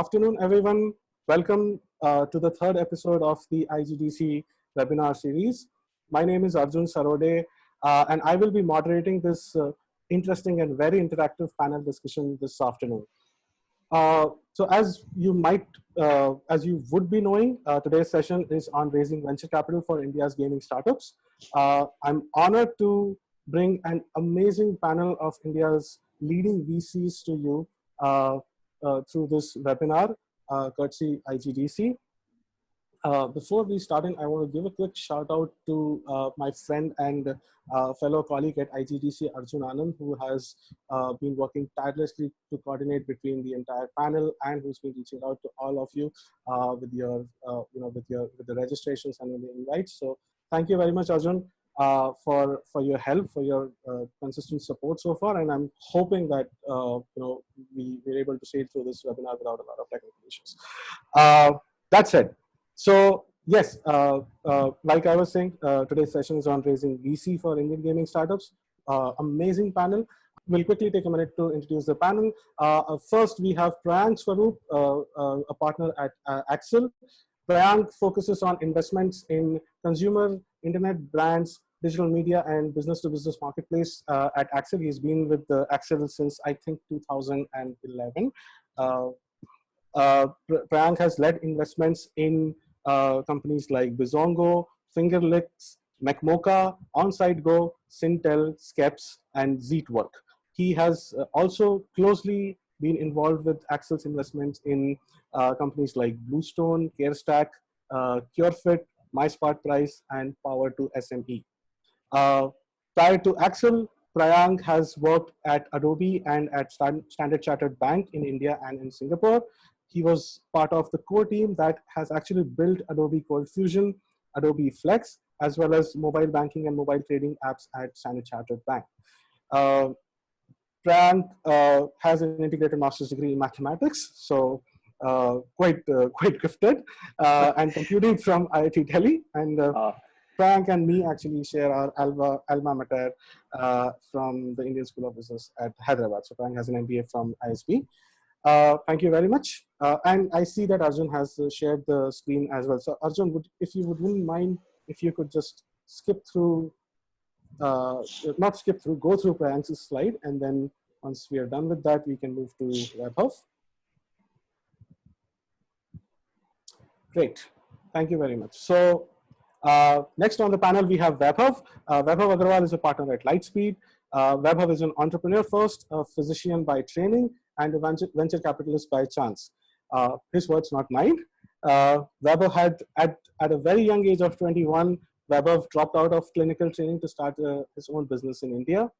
Afternoon, everyone. Welcome to the third episode of the IGDC Webinar Series. My name is Arjun Sarode, and I will be moderating this interesting and very interactive panel discussion this afternoon. So as you would be knowing, today's session is on raising venture capital for India's gaming startups. I'm honored to bring an amazing panel of India's leading VCs to you through this webinar, courtesy IGDC. Before we start in, I want to give a quick shout out to my friend and fellow colleague at IGDC, Arjun, who has been working tirelessly to coordinate between the entire panel and who's been reaching out to all of you with your, with the registrations and with the invites. So thank you very much, Arjun, for your help, for your consistent support so far, and I'm hoping that we were able to sail through this webinar without a lot of technical issues. That said. So yes, like I was saying, today's session is on raising VC for Indian gaming startups. Amazing panel. We'll quickly take a minute to introduce the panel. First, we have Prayank Swaroop, a partner at Accel. Prayank focuses on investments in consumer, internet brands, digital media, and business-to-business marketplace at Accel. He's been with Accel since, I think, 2011. Prayank has led investments in companies like Bizongo, Fingerlicks, MacMocha, OnSiteGo, Sintel, Skeps, and Zeetwork. He has also closely been involved with Accel's investments in companies like Bluestone, CareStack, CureFit, MySmartPrice, and Power2SME. Prior to Accel, Prayank has worked at Adobe and at Standard Chartered Bank in India and in Singapore. He was part of the core team that has actually built Adobe Cold Fusion, Adobe Flex, as well as mobile banking and mobile trading apps at Standard Chartered Bank. Prayank has an integrated master's degree in mathematics, so quite gifted, and computing from IIT Delhi. And Prayank and me actually share our alma mater from the Indian School of Business at Hyderabad. So Prayank has an MBA from ISB. Thank you very much. And I see that Arjun has shared the screen as well. So Arjun, wouldn't mind if you could just skip through, go through Prayank's slide, and then once we are done with that, we can move to Vaibhav. Great, thank you very much. So next on the panel, we have Vaibhav. Vaibhav Agrawal is a partner at Lightspeed. Vaibhav is an entrepreneur first, a physician by training, and a venture capitalist by chance. His words, not mine. Vaibhav had, at a very young age of 21, Vaibhav dropped out of clinical training to start his own business in India.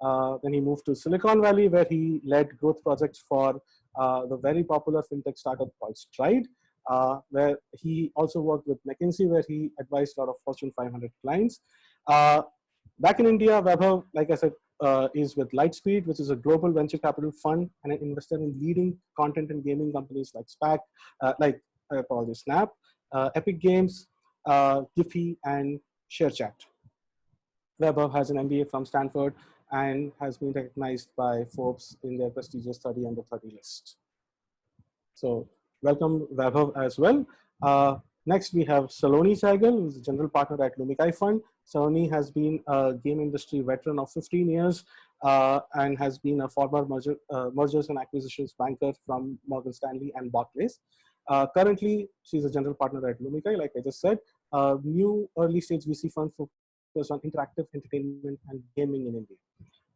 Then he moved to Silicon Valley, where he led growth projects for the very popular fintech startup called Stride, where he also worked with McKinsey, where he advised a lot of Fortune 500 clients. Back in India, Vaibhav, like I said, is with Lightspeed, which is a global venture capital fund and an investor in leading content and gaming companies like Snap, Epic Games, Giphy, and ShareChat. Vaibhav has an MBA from Stanford and has been recognized by Forbes in their prestigious 30 under 30 list. So welcome, Vaibhav, as well. Next, we have Salone Sehgal, who's a general partner at Lumikai Fund. Salone has been a game industry veteran of 15 years and has been a former mergers and acquisitions banker from Morgan Stanley and Barclays. Currently, she's a general partner at Lumikai, like I just said, a new early stage VC fund focused on interactive entertainment and gaming in India.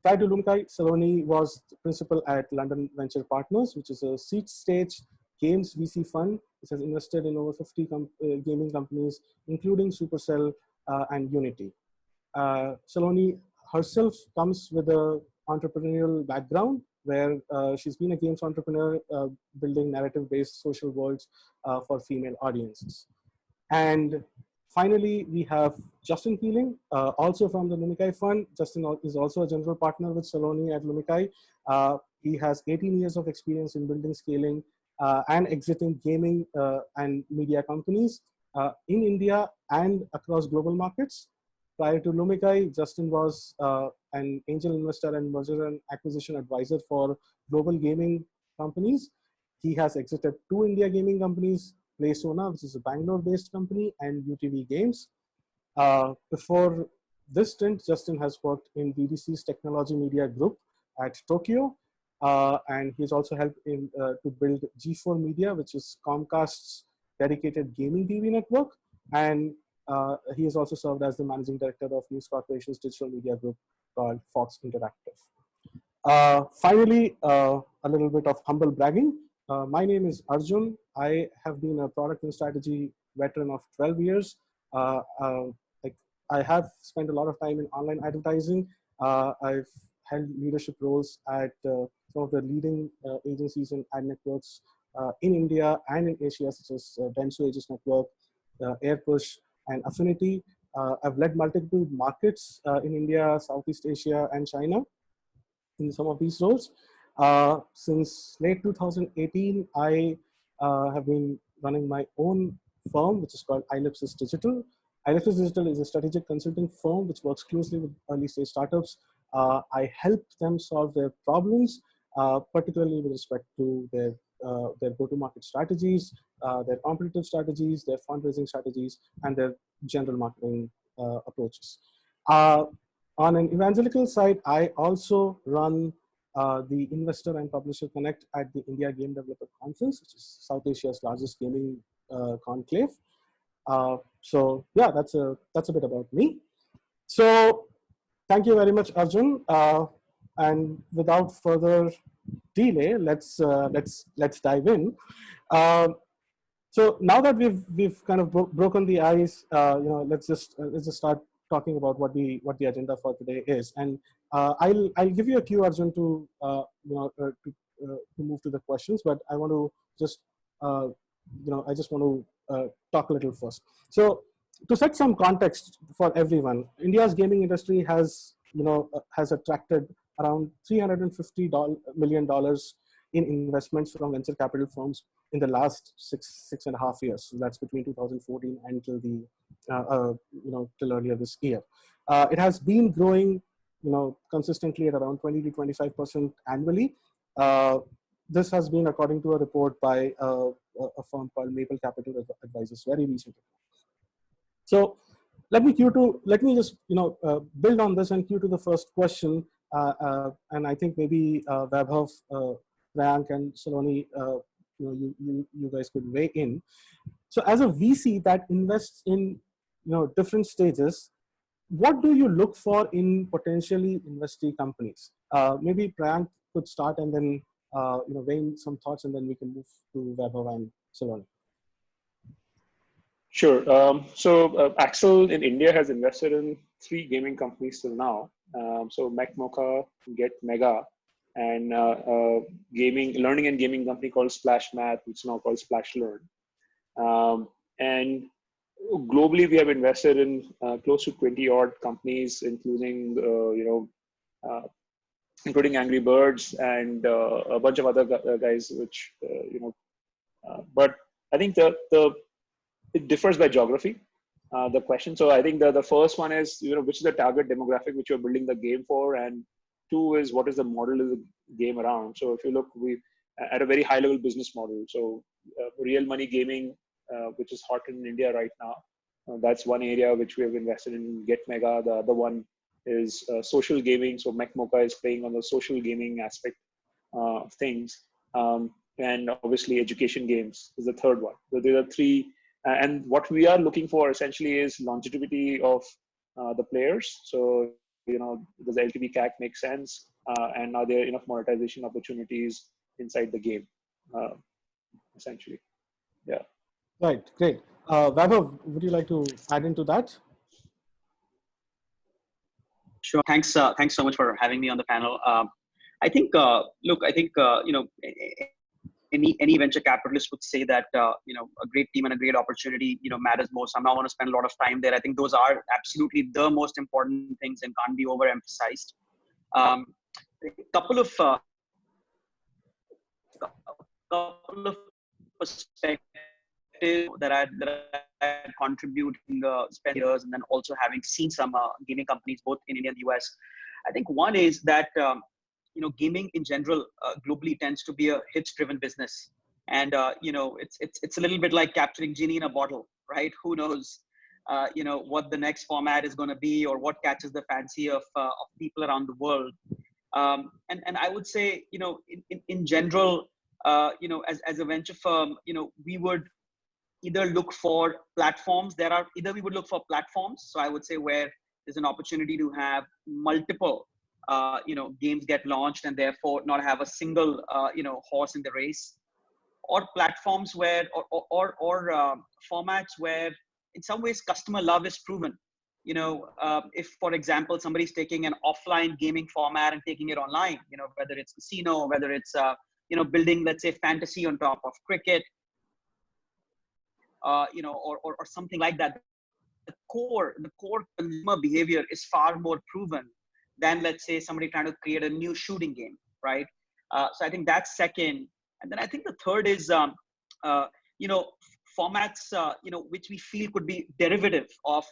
Prior to Lumikai, Salone was principal at London Venture Partners, which is a seed stage games VC fund. It has invested in over 50 gaming companies, including Supercell and Unity. Salone herself comes with an entrepreneurial background where she's been a games entrepreneur building narrative-based social worlds for female audiences. And finally, we have Justin Keeling, also from the Lumikai Fund. Justin is also a general partner with Salone at Lumikai. He has 18 years of experience in building, scaling, and exiting gaming and media companies in India and across global markets. Prior to Lumikai, Justin was an angel investor and merger and acquisition advisor for global gaming companies. he has exited 2 India gaming companies, PlaySona, which is a Bangalore-based company, and UTV Games. Before this stint, Justin has worked in BDC's Technology Media Group at Tokyo, and he's also helped to build G4 Media, which is Comcast's dedicated gaming TV network, and he has also served as the managing director of News Corporation's digital media group called Fox Interactive. Finally, a little bit of humble bragging. My name is Arjun. I have been a product and strategy veteran of 12 years. Like I have spent a lot of time in online advertising. I've held leadership roles at some of the leading agencies and ad networks in India and in Asia, such as Dentsu Aegis Network, Airpush, and Affinity. I've led multiple markets in India, Southeast Asia, and China in some of these roles. Since late 2018, I have been running my own firm, which is called Ilipsis Digital. Ilipsis Digital is a strategic consulting firm which works closely with early stage startups. I help them solve their problems, particularly with respect to their go-to-market strategies, their competitive strategies, their fundraising strategies, and their general marketing approaches. On an evangelical side, I also run the Investor and Publisher Connect at the India Game Developer Conference, which is South Asia's largest gaming conclave. So yeah, that's a bit about me. So thank you very much, Arjun. And without further delay, let's dive in. So now that we've kind of broken the ice, let's just start talking about what the agenda for today is. And I'll give you a cue, Arjun, to move to the questions. But I want to just I just want to talk a little first. So to set some context for everyone, India's gaming industry has attracted around $350 million in investments from venture capital firms in the last six and a half years. So that's between 2014 until till earlier this year. It has been growing, consistently at around 20 to 25% annually. This has been according to a report by a firm called Maple Capital Advisors very recently. So let me just build on this and cue to the first question. And I think maybe Vaibhav, Prayank, and Salone, you guys could weigh in. So as a VC that invests in different stages, what do you look for in potentially investee companies? Maybe Prayank could start and then weigh in some thoughts, and then we can move to Vaibhav and Salone. Sure. Accel in India has invested in 3 gaming companies till now. So MacMocha, Get Mega, and learning and gaming company called Splash Math, which is now called Splash Learn. And globally, we have invested in close to 20 odd companies, including including Angry Birds and a bunch of other guys, which but I think it differs by geography. The question. So I think the first one is which is the target demographic which you're building the game for, and 2 is what is the model of the game around. So if you look, we at a very high level business model. So real money gaming, which is hot in India right now. That's one area which we have invested in. Get Mega. The other one is social gaming. So MacMocha is playing on the social gaming aspect of things. And obviously education games is the third one. So there are 3. And what we are looking for essentially is longevity of the players. So, does the LTV CAC make sense? And are there enough monetization opportunities inside the game, essentially? Yeah. Right, great. Vaibhav, would you like to add into that? Sure. Thanks so much for having me on the panel. I think, any venture capitalist would say that a great team and a great opportunity matters most. I'm not going to spend a lot of time there. I think those are absolutely the most important things and can't be overemphasized. A couple of perspectives that I contribute in the spend years, and then also having seen some gaming companies both in India and the US. I think one is that gaming in general globally tends to be a hits-driven business. And it's a little bit like capturing genie in a bottle, right? Who knows what the next format is going to be, or what catches the fancy of people around the world. And I would say, in general, as a venture firm, we would either look for platforms. We would look for platforms. So I would say where there's an opportunity to have multiple, games get launched, and therefore not have a single, horse in the race, or platforms where, or formats where in some ways customer love is proven. If, for example, somebody's taking an offline gaming format and taking it online, whether it's casino, whether it's, building, let's say, fantasy on top of cricket, or something like that. The core consumer behavior is far more proven than, let's say, somebody trying to create a new shooting game, right? So I think that's second. And then I think the third is, formats, which we feel could be derivative of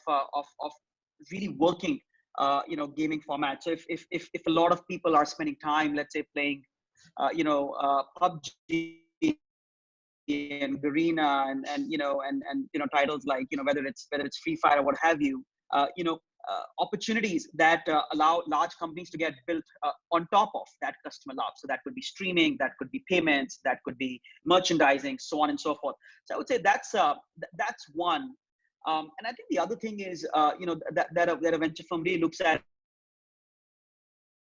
really working, gaming formats. So if a lot of people are spending time, let's say, playing, PUBG and Garena and titles like, whether it's Free Fire or what have you, opportunities that allow large companies to get built on top of that customer love. So that could be streaming, that could be payments, that could be merchandising, so on and so forth. So I would say that's one. And I think the other thing is, that a venture firm really looks at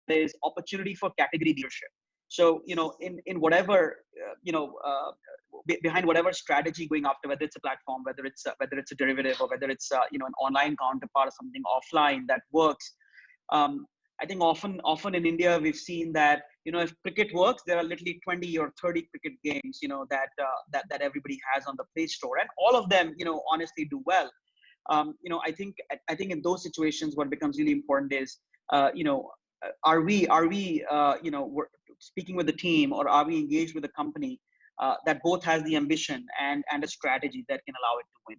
is opportunity for category leadership. So, in whatever, behind whatever strategy going after, whether it's a platform, whether it's a derivative, or whether it's, an online counterpart or something offline that works. I think often in India, we've seen that, if cricket works, there are literally 20 or 30 cricket games, that everybody has on the Play Store, and all of them, honestly do well. I think in those situations, what becomes really important is, are we we're speaking with the team, or are we engaged with a company that both has the ambition and a strategy that can allow it to win?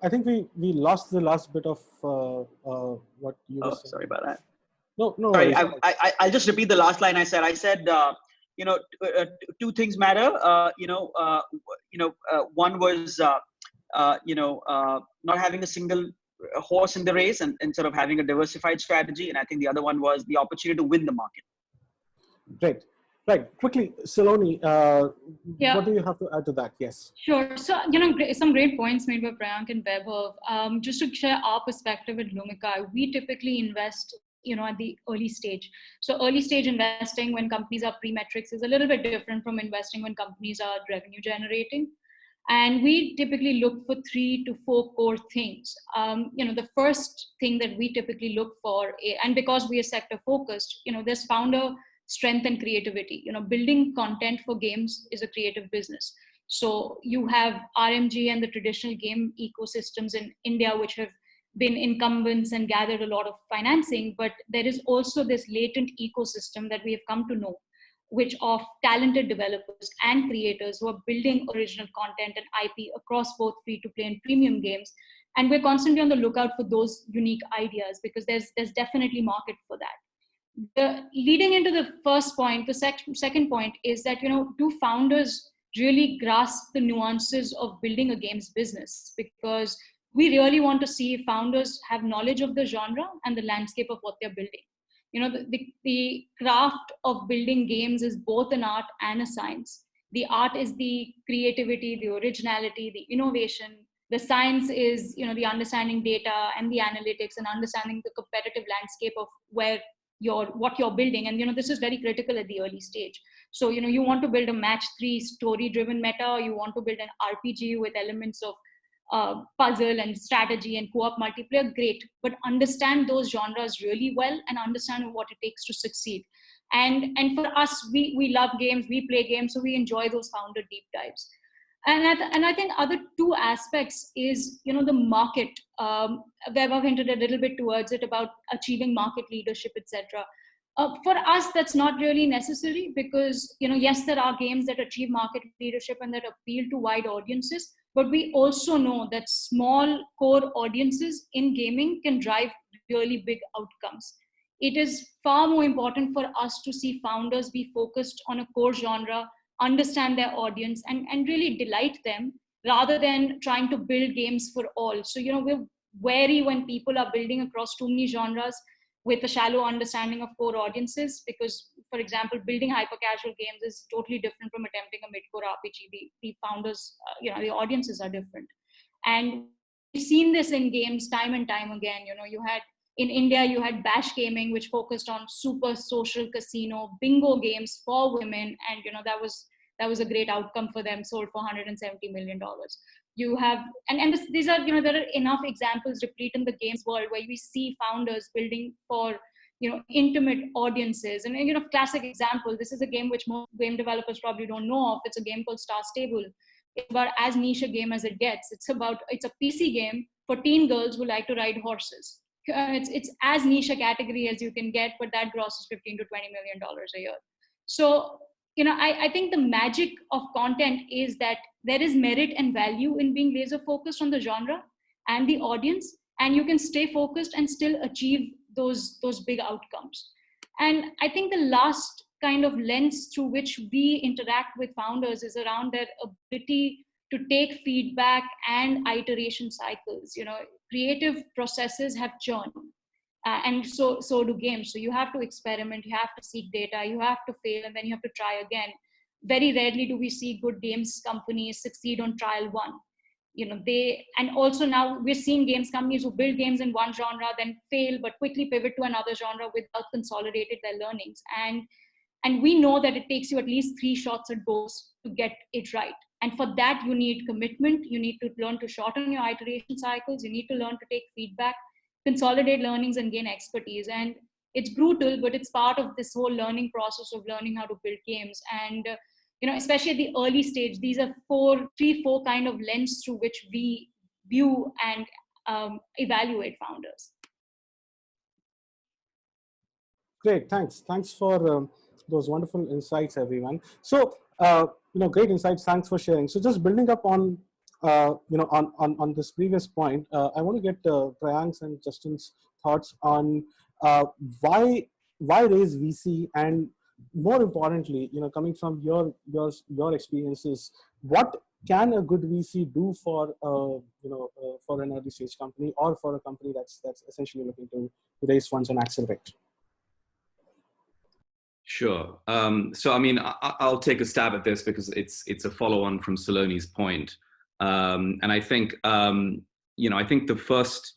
I think we lost the last bit of what you were saying. Sorry about that. No Sorry, worries. I'll just repeat the last line I said. I said, two things matter. One was, not having a single horse in the race, and sort of having a diversified strategy. And I think the other one was the opportunity to win the market. Great. Right. Quickly, Salone, Yeah. what do you have to add to that? Yes. Sure. So, some great points made by Prayank and Vaibhav. Just to share our perspective at Lumikai, we typically invest, at the early stage. So early stage investing when companies are pre-metrics is a little bit different from investing when companies are revenue generating. And we typically look for 3 to 4 core things. The first thing that we typically look for, and because we are sector focused, there's founder strength and creativity. Building content for games is a creative business. So you have RMG and the traditional game ecosystems in India, which have been incumbents and gathered a lot of financing, but there is also this latent ecosystem that we have come to know, which of talented developers and creators who are building original content and IP across both free-to-play and premium games. And we're constantly on the lookout for those unique ideas, because there's definitely market for that. Leading into the first point, the second point is that, do founders really grasp the nuances of building a games business? Because we really want to see founders have knowledge of the genre and the landscape of what they're building. The craft of building games is both an art and a science. The art is the creativity, the originality, the innovation. The science is, the understanding data and the analytics and understanding the competitive landscape of what you're building. And, this is very critical at the early stage. So, you want to build a match 3 story-driven meta, you want to build an RPG with elements of puzzle and strategy and co-op multiplayer, great, but understand those genres really well and understand what it takes to succeed. And for us, we love games, we play games, so we enjoy those founder deep dives. And I think other 2 aspects is, the market. Vaibhav hinted a little bit towards it about achieving market leadership, etc. For us, that's not really necessary, because, yes, there are games that achieve market leadership and that appeal to wide audiences, But we also know that small core audiences in gaming can drive really big outcomes. It is far more important for us to see founders be focused on a core genre, understand their audience, and really delight them, rather than trying to build games for all. So, we're wary when people are building across too many genres with a shallow understanding of core audiences, because, for example, building hyper casual games is totally different from attempting a mid-core RPG. The founders, the audiences are different. And we've seen this in games time and time again. You had in India, you had Bash Gaming, which focused on super social casino bingo games for women, and that was a great outcome for them. Sold for $170 million. You have, and these are, there are enough examples replete in the games world where we see founders building for intimate audiences. And classic example, this is a game which most game developers probably don't know of. It's a game called Star Stable. It's about as niche a game as it gets. It's a PC game for teen girls who like to ride horses. It's as niche a category as you can get, but that grosses $15 to $20 million a year. So, I think the magic of content is that there is merit and value in being laser focused on the genre and the audience, and you can stay focused and still achieve those big outcomes. And I think the last kind of lens through which we interact with founders is around their ability to take feedback and iteration cycles. Creative processes have churn, and so do games. So you have to experiment, you have to seek data, you have to fail, and then you have to try again. Very rarely do we see good games companies succeed on trial one. And also now we're seeing games companies who build games in one genre, then fail, but quickly pivot to another genre without consolidated their learnings. And we know that it takes you at least 3 shots at goals to get it right. And for that, you need commitment. You need to learn to shorten your iteration cycles. You need to learn to take feedback, consolidate learnings, and gain expertise. And it's brutal, but it's part of this whole learning process of learning how to build games. And especially at the early stage, these are 4 kind of lens through which we view and evaluate founders. Great, thanks for those wonderful insights, everyone. So, great insights. Thanks for sharing. So, just building up on, on this previous point, I want to get Prayank's and Justin's thoughts on why raise VC, and more importantly, coming from your experiences, what can a good VC do for for an early stage company, or for a company that's essentially looking to raise funds and accelerate? Sure. So, I mean, I'll take a stab at this because it's a follow-on from Salone's point. And I think, I think the first,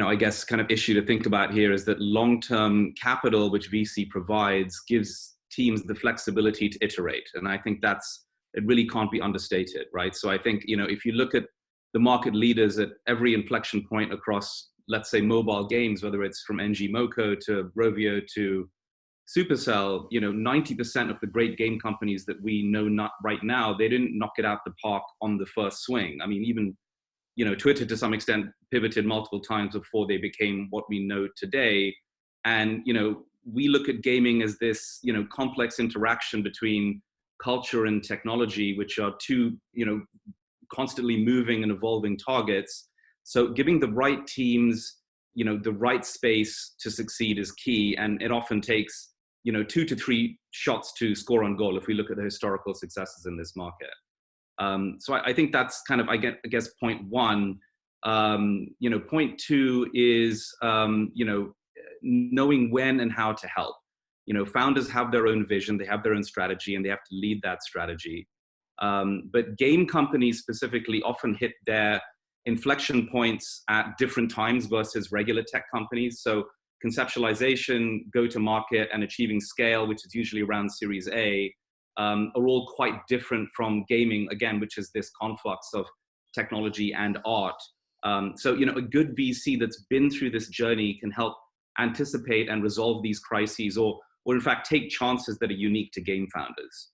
I guess, kind of issue to think about here is that long-term capital, which VC provides, gives teams the flexibility to iterate. And I think it really can't be understated, right? So I think, if you look at the market leaders at every inflection point across, let's say, mobile games, whether it's from NG Moco to Rovio to Supercell, 90% of the great game companies that we know not right now, they didn't knock it out the park on the first swing. I mean, even, Twitter to some extent pivoted multiple times before they became what we know today. And, we look at gaming as this, complex interaction between culture and technology, which are 2, constantly moving and evolving targets. So giving the right teams, the right space to succeed is key. And it often takes, 2 to 3 shots to score on goal if we look at the historical successes in this market. So I think that's kind of, I guess, point 1. Point 2 is, knowing when and how to help. Founders have their own vision, they have their own strategy, and they have to lead that strategy. But game companies specifically often hit their inflection points at different times versus regular tech companies. So conceptualization, go-to-market, and achieving scale, which is usually around Series A, are all quite different from gaming, again, which is this conflux of technology and art. So, a good VC that's been through this journey can help anticipate and resolve these crises, or in fact, take chances that are unique to game founders.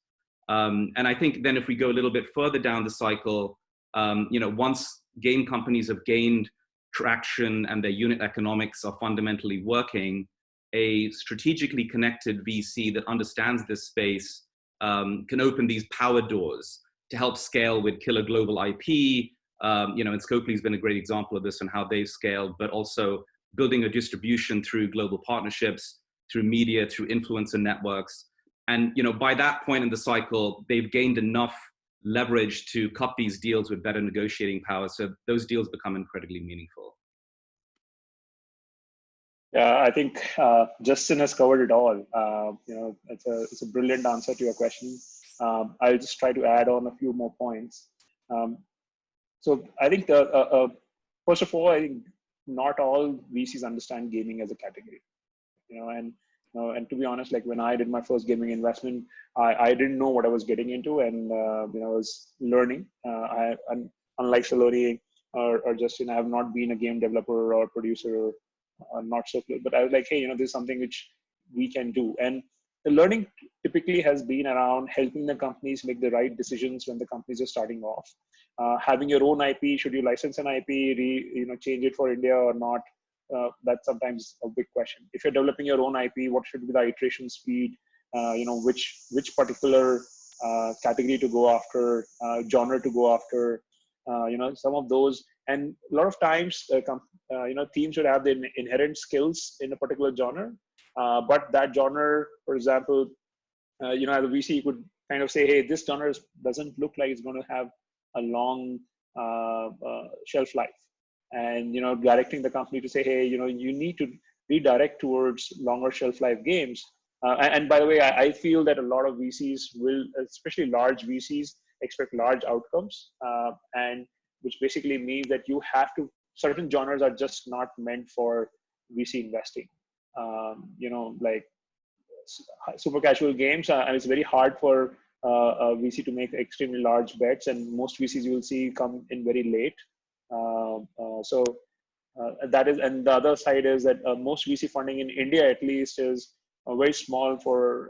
And I think then if we go a little bit further down the cycle, once game companies have gained traction and their unit economics are fundamentally working, a strategically connected VC that understands this space can open these power doors to help scale with killer global IP. And Scopely's been a great example of this and how they've scaled, but also building a distribution through global partnerships, through media, through influencer networks. And by that point in the cycle, they've gained enough leverage to cut these deals with better negotiating power. So those deals become incredibly meaningful. Yeah, I think Justin has covered it all. It's a brilliant answer to your question. I'll just try to add on a few more points. So I think first of all, I think not all VCs understand gaming as a category. And to be honest, like when I did my first gaming investment, I didn't know what I was getting into, and I was learning. Unlike Salone or Justin, I have not been a game developer or producer, not so clear. But I was like, hey, this is something which we can do. And the learning typically has been around helping the companies make the right decisions when the companies are starting off. Having your own IP, should you license an IP, change it for India or not? That's sometimes a big question. If you're developing your own IP, what should be the iteration speed? Which particular category to go after, genre to go after? Some of those, and a lot of times, teams should have the inherent skills in a particular genre, but that genre, for example, as a VC, you could kind of say, hey, this genre doesn't look like it's going to have a long shelf life. And directing the company to say, hey, you need to redirect towards longer shelf life games. And by the way, I feel that a lot of VCs will, especially large VCs, expect large outcomes, and which basically means that you have to. Certain genres are just not meant for VC investing. Like super casual games, and it's very hard for a VC to make extremely large bets, and most VCs you will see come in very late. That is, and the other side is that most VC funding in India, at least, is very small for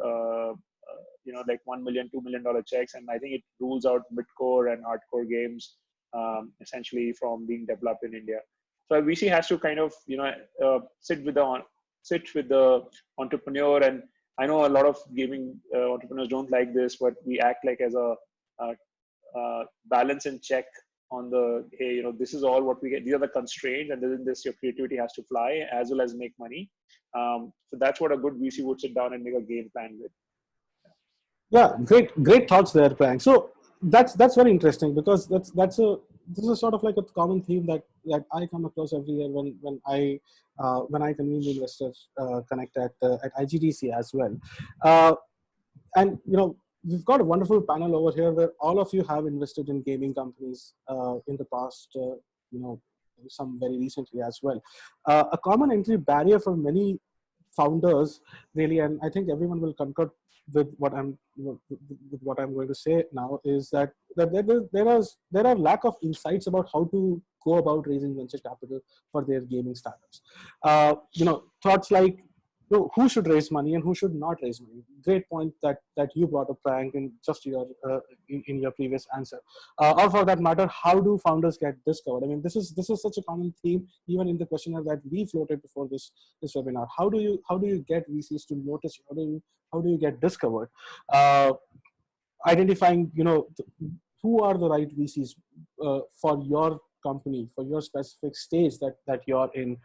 like $1 million, $2 million checks, and I think it rules out mid-core and hardcore games essentially from being developed in India. So a VC has to kind of sit with the entrepreneur, and I know a lot of gaming entrepreneurs don't like this, but we act like as a balance and check on the, hey, this is all what we get. These are the constraints, and within this, your creativity has to fly as well as make money. So that's what a good VC would sit down and make a game plan with. Yeah, great thoughts there, Prayank. So that's very interesting, because this is sort of like a common theme that I come across every year when I convene the Investors Connect at IGDC as well. And we've got a wonderful panel over here where all of you have invested in gaming companies in the past, some very recently as well. A common entry barrier for many founders, really, and I think everyone will concur with what I'm going to say now, is that there are lack of insights about how to go about raising venture capital for their gaming startups. Thoughts like, who should raise money and who should not raise money. Great point that you brought up, Prayank, in just your in your previous answer. Or for that matter, how do founders get discovered? I mean, this is such a common theme, even in the questionnaire that we floated before this webinar. How do you get VCs to notice you? How do you get discovered? Identifying, who are the right VCs for your company, for your specific stage that you're in.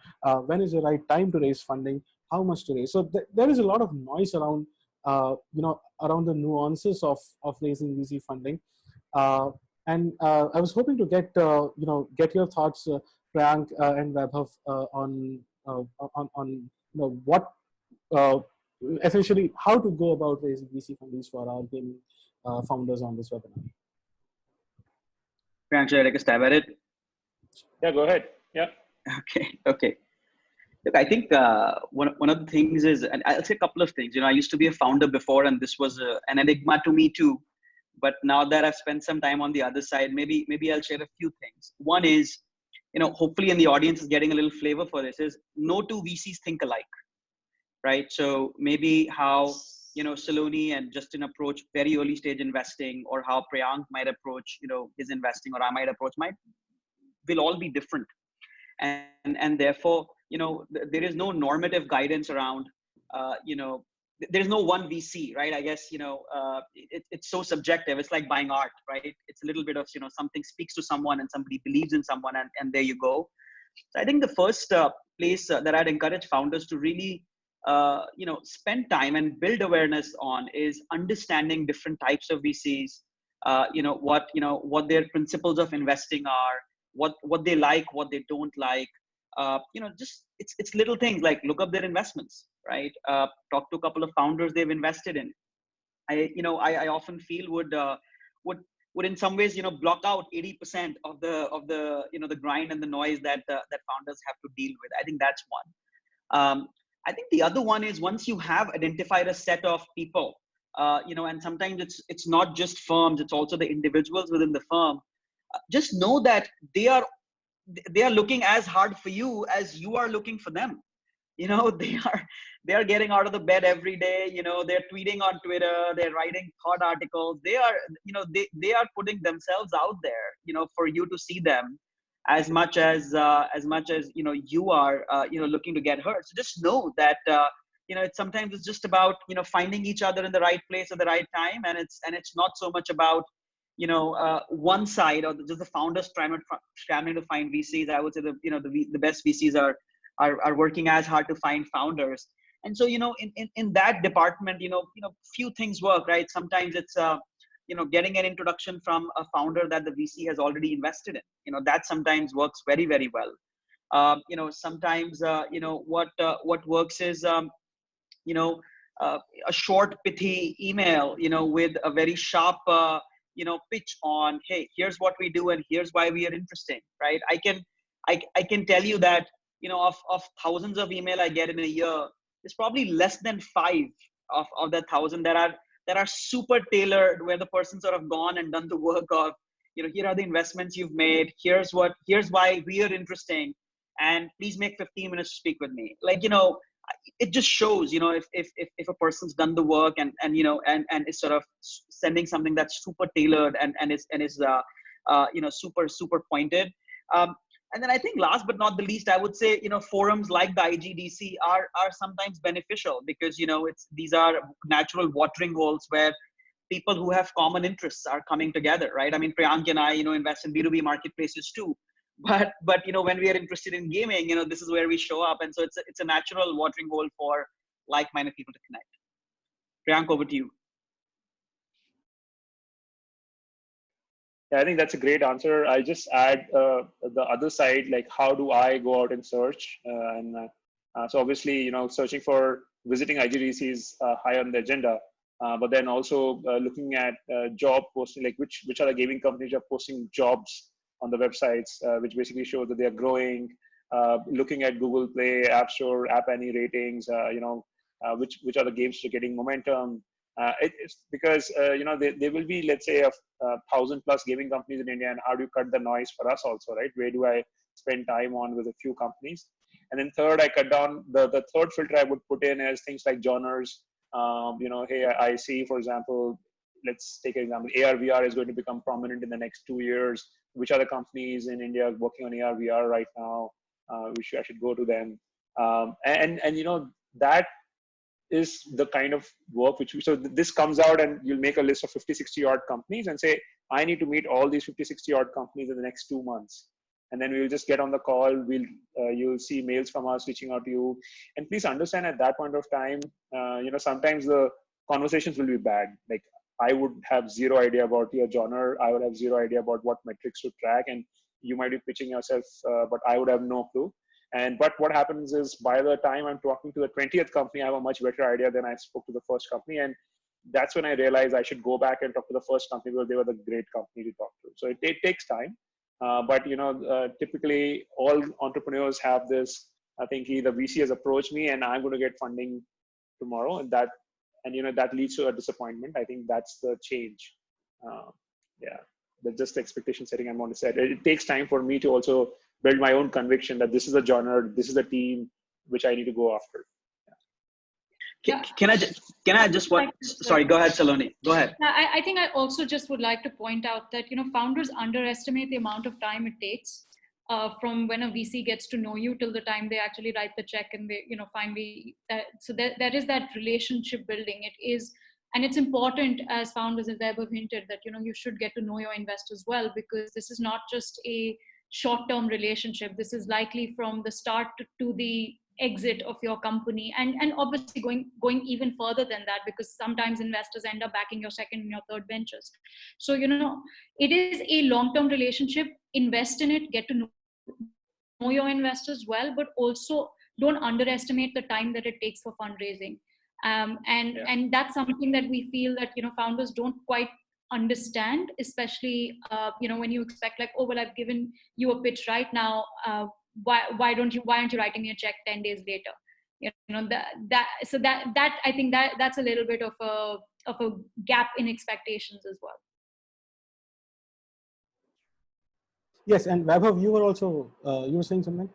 When is the right time to raise funding? How much to raise? So there is a lot of noise around, around the nuances of raising VC funding. And I was hoping to get your thoughts, Prayank and Vaibhav, on what essentially how to go about raising VC fundings for our gaming founders on this webinar. Prayank, should I take a stab at it? Yeah, go ahead. Yeah. Okay. Look, I think one of the things is, and I'll say a couple of things. I used to be a founder before, and this was an enigma to me too. But now that I've spent some time on the other side, maybe I'll share a few things. One is, hopefully, and the audience is getting a little flavor for this, is no two VCs think alike, right? So maybe how Salone and Justin approach very early stage investing, or how Prayank might approach his investing, or I might approach mine, will all be different, and therefore there is no normative guidance around there's no one VC, right? I guess, it's so subjective. It's like buying art, right? It's a little bit of, something speaks to someone and somebody believes in someone, and there you go. So I think the first place that I'd encourage founders to really, spend time and build awareness on is understanding different types of VCs, what their principles of investing are, what they like, what they don't like. Just it's little things like look up their investments, right? Talk to a couple of founders they've invested in. I often feel would in some ways, block out 80% of the grind and the noise that founders have to deal with. I think that's one. I think the other one is once you have identified a set of people, and sometimes it's not just firms, it's also the individuals within the firm. Just know that they are looking as hard for you as you are looking for them. They are getting out of the bed every day. They're tweeting on Twitter, they're writing thought articles. They are, they are putting themselves out there, for you to see them as much as you are, looking to get heard. So just know that, sometimes it's just about, finding each other in the right place at the right time. And it's not so much about, one side or just the founders trying to find VCs. I would say the best VCs are working as hard to find founders. And so, in that department, few things work, right? Sometimes it's, getting an introduction from a founder that the VC has already invested in, that sometimes works very, very well. Sometimes, what works is, a short pithy email, with a very sharp, pitch on, hey, here's what we do and here's why we are interesting, right? I can tell you that, of thousands of email I get in a year, there's probably less than 5 of that 1,000 that are super tailored, where the person sort of gone and done the work of, here are the investments you've made. Here's why we are interesting. And please make 15 minutes to speak with me. Like, it just shows, if a person's done the work and is sort of sending something that's super tailored and is super pointed. And then I think last but not the least, I would say, forums like the IGDC are sometimes beneficial because, these are natural watering holes where people who have common interests are coming together, right? I mean, Prayank and I, invest in B2B marketplaces too. But when we are interested in gaming, this is where we show up. And so it's a natural watering hole for like-minded people to connect. Prayank, over to you. Yeah, I think that's a great answer. I just add the other side, like how do I go out and search? So obviously, searching for visiting IGDC is high on the agenda, but then also looking at job posting, like which are the gaming companies are posting jobs on the websites, which basically shows that they are growing. Looking at Google Play, App Store, App Annie ratings, which are the games which are getting momentum. It's because there will be, let's say, 1,000+ gaming companies in India, and how do you cut the noise for us also, right? Where do I spend time on with a few companies? And then third, I cut down the third filter I would put in as things like genres. Hey, I see, for example, let's take an example. AR/VR is going to become prominent in the next 2 years. Which are the companies in India working on AR/VR right now? I should go to them. And that is the kind of work so this comes out, and you'll make a list of 50-60 odd companies and say, I need to meet all these 50-60 odd companies in the next 2 months. And then we'll just get on the call. You'll see mails from us reaching out to you. And please understand at that point of time, sometimes the conversations will be bad. Like I would have zero idea about your genre. I would have zero idea about what metrics to track. And you might be pitching yourself, but I would have no clue. But what happens is by the time I'm talking to the 20th company, I have a much better idea than I spoke to the first company. And that's when I realized I should go back and talk to the first company because they were the great company to talk to. So it takes time. But typically all entrepreneurs have this, I think the VC has approached me and I'm going to get funding tomorrow. And that leads to a disappointment. I think that's the change. That's just the expectation setting I want to set. It takes time for me to also build my own conviction that this is a genre, this is a team which I need to go after. Can I just what? Sorry, go ahead, Salone. Go ahead. I think I also just would like to point out that founders underestimate the amount of time it takes from when a VC gets to know you till the time they actually write the check and they, finally, so there is that relationship building. It is, and it's important as founders, as Vaibhav hinted, that, you should get to know your investors well, because this is not just a short-term relationship. This is likely from the start to the exit of your company, and obviously going even further than that, because sometimes investors end up backing your second and your third ventures. So, it is a long-term relationship. Invest in it, get to know your investors well, but also don't underestimate the time that it takes for fundraising. And that's something that we feel that, founders don't quite understand, especially, when you expect, like, oh, well, I've given you a pitch right now. Why aren't you writing me a check 10 days later? That I think that's a little bit of a gap in expectations as well. Yes, and Vaibhav, you were also you were saying something.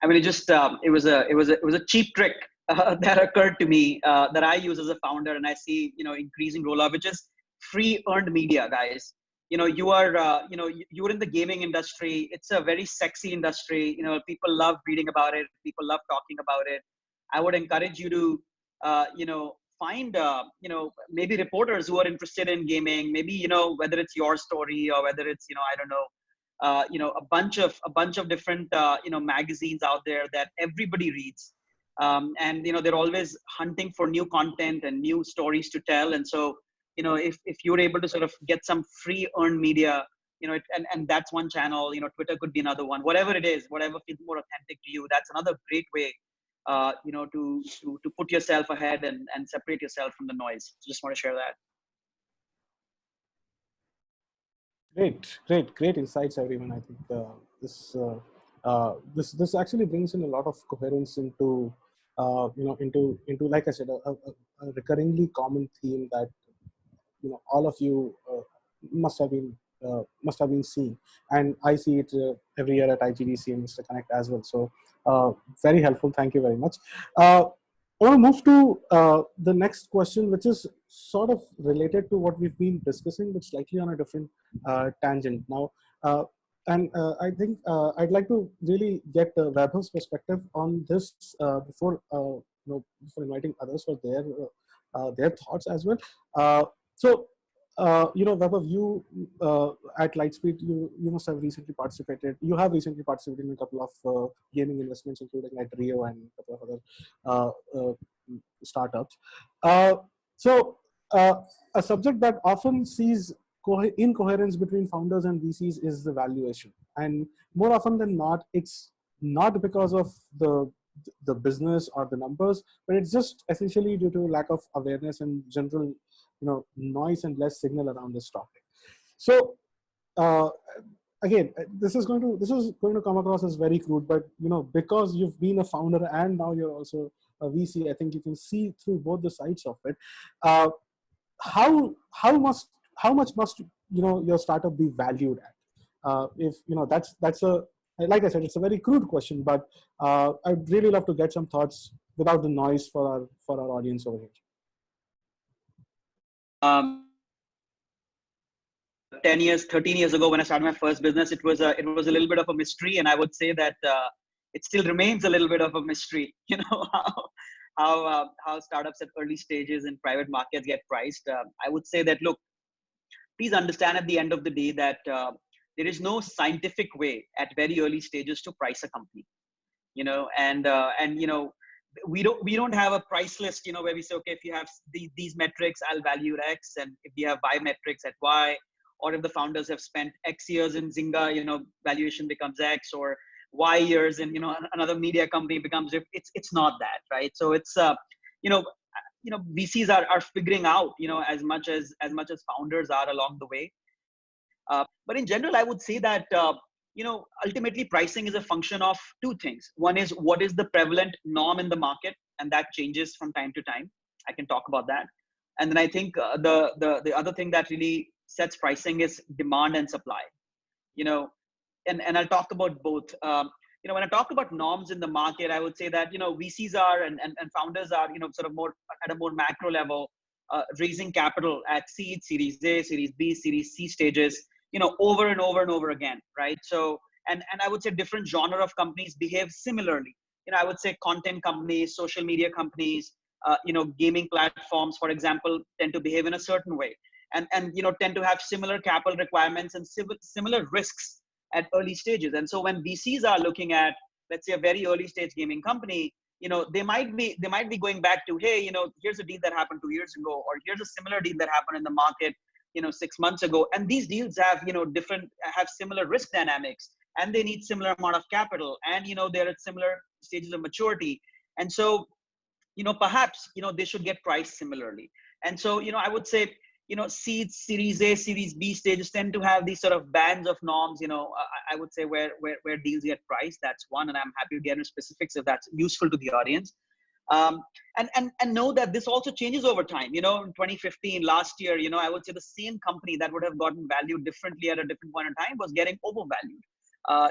I mean, it was a cheap trick that occurred to me that I use as a founder, and I see increasing rollout, which is free earned media, guys. You are you're in the gaming industry. It's a very sexy industry. People love reading about it. People love talking about it. I would encourage you to find maybe reporters who are interested in gaming. Maybe whether it's your story or whether it's I don't know. A bunch of different magazines out there that everybody reads, and they're always hunting for new content and new stories to tell. And so if you're able to sort of get some free earned media, and that's one channel. Twitter could be another one. Whatever it is, whatever feels more authentic to you, that's another great way to put yourself ahead and separate yourself from the noise. So just want to share that. Great insights, everyone. I think this actually brings in a lot of coherence into into, like I said, a recurringly common theme that all of you must have been seeing, and I see it every year at IGDC and Mr. Connect as well. So very helpful. Thank you very much. I want to move to the next question, which is sort of related to what we've been discussing, but slightly on a different tangent now. I think I'd like to really get Vaibhav's perspective on this before inviting others for their thoughts as well. So, Vaibhav, you at Lightspeed, you must have recently participated. You have recently participated in a couple of gaming investments, including at Rio and a couple of other startups. So, a subject that often sees incoherence between founders and VCs is the valuation, and more often than not, it's not because of the business or the numbers, but it's just essentially due to lack of awareness and general noise and less signal around this topic. So again, this is going to come across as very crude, but because you've been a founder and now you're also a VC, I think you can see through both the sides of it. How much must your startup be valued at? If that's a, like I said, it's a very crude question, but I'd really love to get some thoughts without the noise for our audience over here. 10 years, 13 years ago, when I started my first business, it was a little bit of a mystery, and I would say that it still remains a little bit of a mystery. How startups at early stages in private markets get priced. I would say that, look, please understand at the end of the day that there is no scientific way at very early stages to price a company. We don't have a price list, where we say, okay, if you have these metrics, I'll value X, and if you have Y metrics at Y, or if the founders have spent X years in Zynga, valuation becomes X, or Y years in another media company becomes. It's not that, right? So it's VCs are figuring out as much as founders are along the way. But in general, I would say that ultimately pricing is a function of two things. One is what is the prevalent norm in the market, and that changes from time to time. I can talk about that. And then I think the other thing that really sets pricing is demand and supply. And I'll talk about both. When I talk about norms in the market, I would say that VCs are and founders are sort of more at a more macro level, raising capital at seed, Series A, Series B, Series C stages, over and over and over again, right? So and I would say different genre of companies behave similarly. I would say content companies, social media companies, gaming platforms, for example, tend to behave in a certain way, and tend to have similar capital requirements and similar risks at early stages. And so when VCs are looking at, let's say, a very early stage gaming company, they might be going back to, hey, here's a deal that happened 2 years ago, or here's a similar deal that happened in the market 6 months ago, and these deals have have similar risk dynamics, and they need similar amount of capital, and they're at similar stages of maturity. And so perhaps they should get priced similarly. And so I would say seeds, series A, series B stages tend to have these sort of bands of norms, I would say, where deals get priced. That's one, and I'm happy to get into specifics if that's useful to the audience. And know that this also changes over time. In 2015, last year, I would say the same company that would have gotten valued differently at a different point in time was getting overvalued,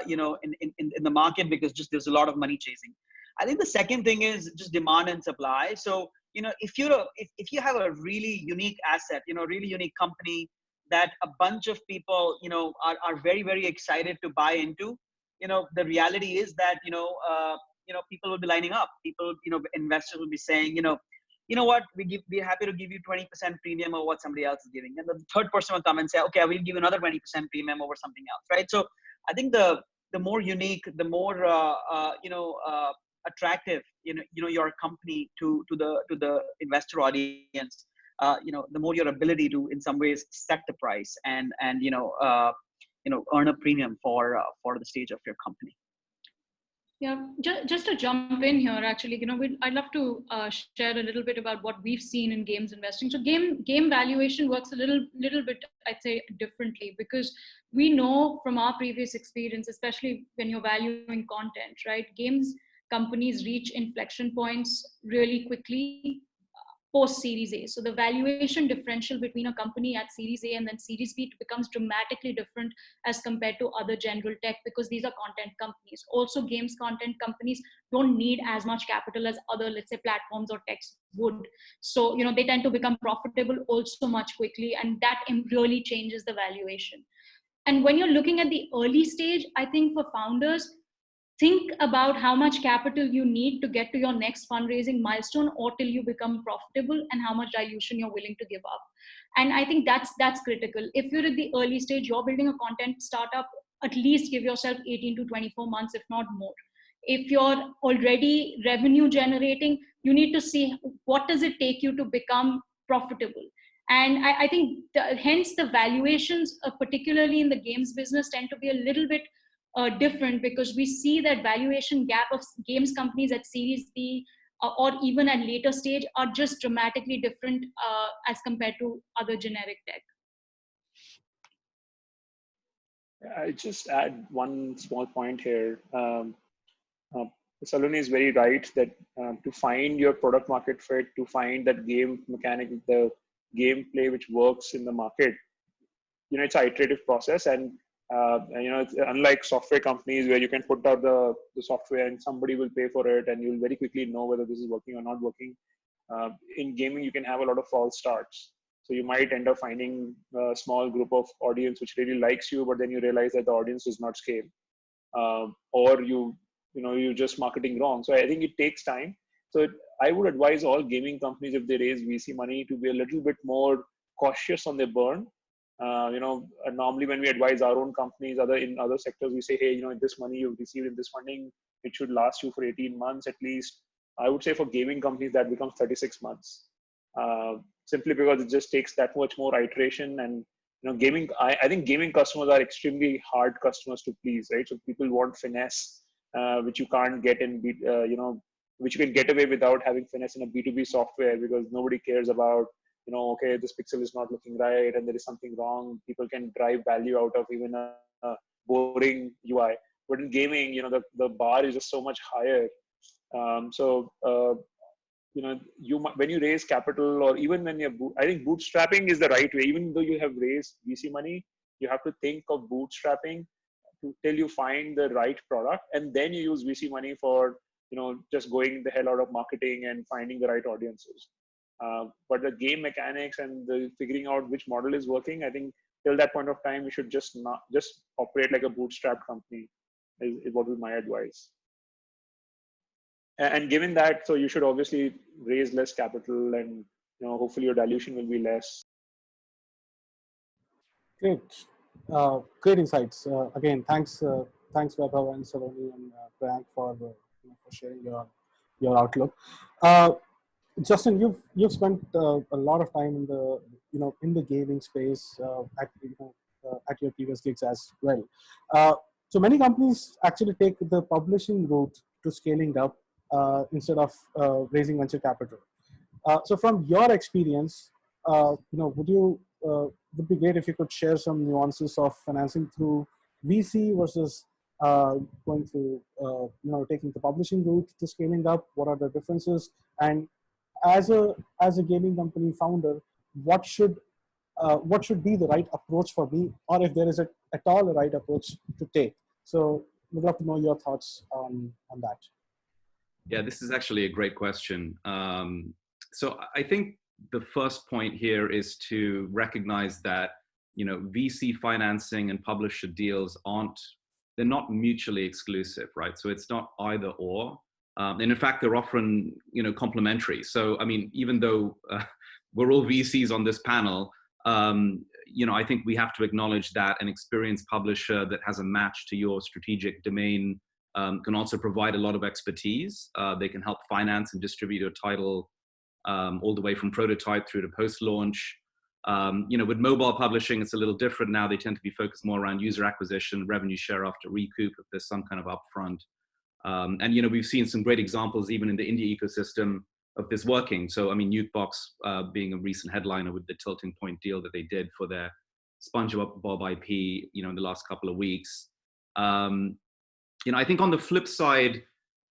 in the market, because just there's a lot of money chasing. I think the second thing is just demand and supply. So, if you have a really unique asset, really unique company that a bunch of people, are very, very excited to buy into, the reality is that, people will be lining up. People, investors will be saying, you know what, we're happy to give you 20% premium over what somebody else is giving. And the third person will come and say, okay, I will give you another 20% premium over something else, right? So I think the more unique, the more, attractive, your company to the investor audience, the more your ability to, in some ways, set the price and earn a premium for the stage of your company. Yeah, just to jump in here, actually, I'd love to share a little bit about what we've seen in games investing. So game valuation works a little bit, I'd say, differently, because we know from our previous experience, especially when you're valuing content, right? Games companies reach inflection points really quickly post Series A. So the valuation differential between a company at Series A and then Series B becomes dramatically different as compared to other general tech, because these are content companies. Also, games content companies don't need as much capital as other, let's say, platforms or techs would. So, they tend to become profitable also much quickly, and that really changes the valuation. And when you're looking at the early stage, I think for founders, think about how much capital you need to get to your next fundraising milestone or till you become profitable, and how much dilution you're willing to give up. And I think that's critical. If you're at the early stage, you're building a content startup, at least give yourself 18 to 24 months, if not more. If you're already revenue generating, you need to see what does it take you to become profitable. And I think hence the valuations, particularly in the games business, tend to be a little bit different, because we see that valuation gap of games companies at Series B or even at later stage are just dramatically different as compared to other generic tech. I just add one small point here. Salone is very right that to find your product market fit, to find that game mechanic, the gameplay which works in the market, it's an iterative process. And it's unlike software companies where you can put out the software and somebody will pay for it and you'll very quickly know whether this is working or not working. In gaming, you can have a lot of false starts. So you might end up finding a small group of audience which really likes you, but then you realize that the audience does not scale, or you're just marketing wrong. So I think it takes time. So I would advise all gaming companies, if they raise VC money, to be a little bit more cautious on their burn. Normally when we advise our own companies, in other sectors, we say, hey, this money you've received in this funding, it should last you for 18 months at least. I would say for gaming companies, that becomes 36 months, simply because it just takes that much more iteration. And gaming, I think gaming customers are extremely hard customers to please, right? So people want finesse, which you can't get in, which you can get away without having finesse in a B2B software, because nobody cares about, okay, this pixel is not looking right and there is something wrong. People can drive value out of even a boring UI. But in gaming, the bar is just so much higher. When you raise capital, or even when I think bootstrapping is the right way. Even though you have raised VC money, you have to think of bootstrapping till you find the right product, and then you use VC money for just going the hell out of marketing and finding the right audiences. But the game mechanics and the figuring out which model is working, I think till that point of time, you should just operate like a bootstrap company. is what would be my advice. And given that, so you should obviously raise less capital, and hopefully your dilution will be less. Great, great insights. Again, thanks, Vaibhav and Salone and Prayank for sharing your outlook. Justin, you've spent a lot of time in the in the gaming space at your previous gigs as well. So many companies actually take the publishing route to scaling up instead of raising venture capital. So from your experience, would be great if you could share some nuances of financing through VC versus going through taking the publishing route to scaling up. What are the differences? And as a gaming company founder, what should be the right approach for me, or if there is at all a right approach to take? So we'd love to know your thoughts on that. Yeah, this is actually a great question. So I think the first point here is to recognize that VC financing and publisher deals they're not mutually exclusive, right? So it's not either or. And in fact, they're often, complementary. So, I mean, even though we're all VCs on this panel, I think we have to acknowledge that an experienced publisher that has a match to your strategic domain can also provide a lot of expertise. They can help finance and distribute your title all the way from prototype through to post-launch. With mobile publishing, it's a little different now. They tend to be focused more around user acquisition, revenue share after recoup, if there's some kind of upfront. And we've seen some great examples even in the indie ecosystem of this working. So I mean, Nukebox being a recent headliner with the Tilting Point deal that they did for their SpongeBob IP, in the last couple of weeks. I think on the flip side,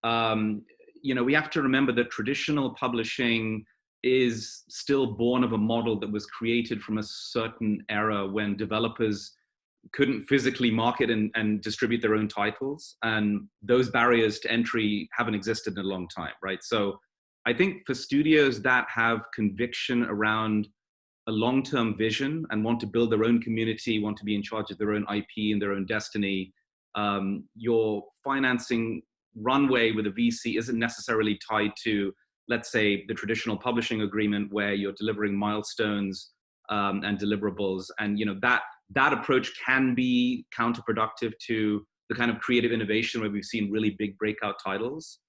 we have to remember that traditional publishing is still born of a model that was created from a certain era when developers couldn't physically market and distribute their own titles. And those barriers to entry haven't existed in a long time, right? So I think for studios that have conviction around a long-term vision and want to build their own community, want to be in charge of their own IP and their own destiny, your financing runway with a VC isn't necessarily tied to, let's say, the traditional publishing agreement where you're delivering milestones and deliverables. And that approach can be counterproductive to the kind of creative innovation where we've seen really big breakout titles.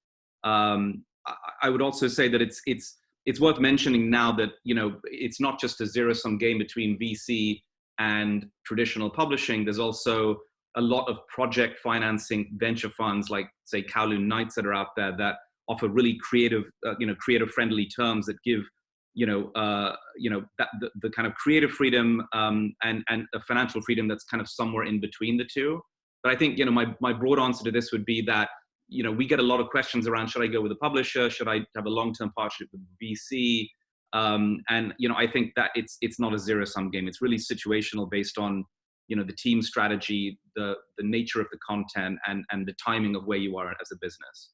I would also say that it's worth mentioning now that it's not just a zero-sum game between VC and traditional publishing. There's also a lot of project financing venture funds like, say, Kowloon Knights that are out there that offer really creative, creator-friendly terms that give, the kind of creative freedom and a financial freedom that's kind of somewhere in between the two. But I think, my broad answer to this would be that, we get a lot of questions around, should I go with a publisher? Should I have a long-term partnership with VC? And, I think that it's not a zero-sum game. It's really situational based on, the team strategy, the nature of the content, and the timing of where you are as a business.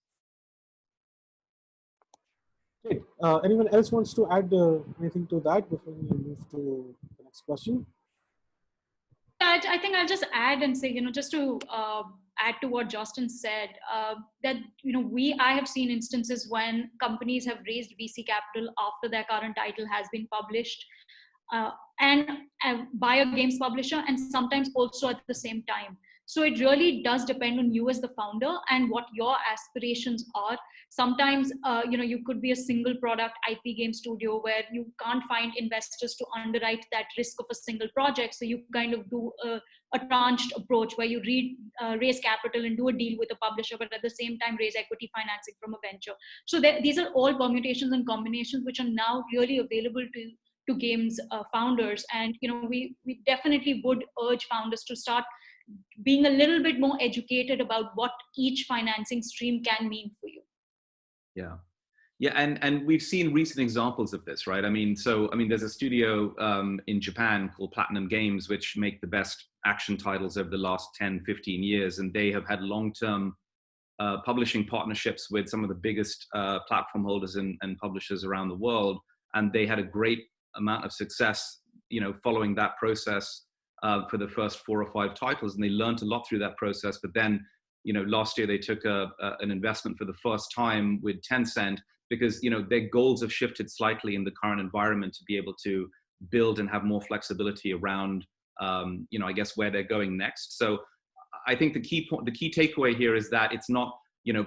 Great. Anyone else wants to add anything to that before we move to the next question? I think I'll just add and say, just to add to what Justin said, that, I have seen instances when companies have raised VC capital after their current title has been published and by a games publisher, and sometimes also at the same time. So it really does depend on you as the founder and what your aspirations are. Sometimes, you could be a single product IP game studio where you can't find investors to underwrite that risk of a single project. So you kind of do a tranched approach where you raise capital and do a deal with a publisher, but at the same time raise equity financing from a venture. So these are all permutations and combinations which are now really available to games founders. And we definitely would urge founders to start being a little bit more educated about what each financing stream can mean for you. Yeah, and we've seen recent examples of this, right? I mean, there's a studio in Japan called Platinum Games, which make the best action titles over the last 10, 15 years. And they have had long-term publishing partnerships with some of the biggest platform holders and publishers around the world. And they had a great amount of success, following that process for the first 4 or 5 titles. And they learned a lot through that process. But then last year they took an investment for the first time with Tencent because, their goals have shifted slightly in the current environment to be able to build and have more flexibility around, I guess where they're going next. So I think the key takeaway here is that it's not,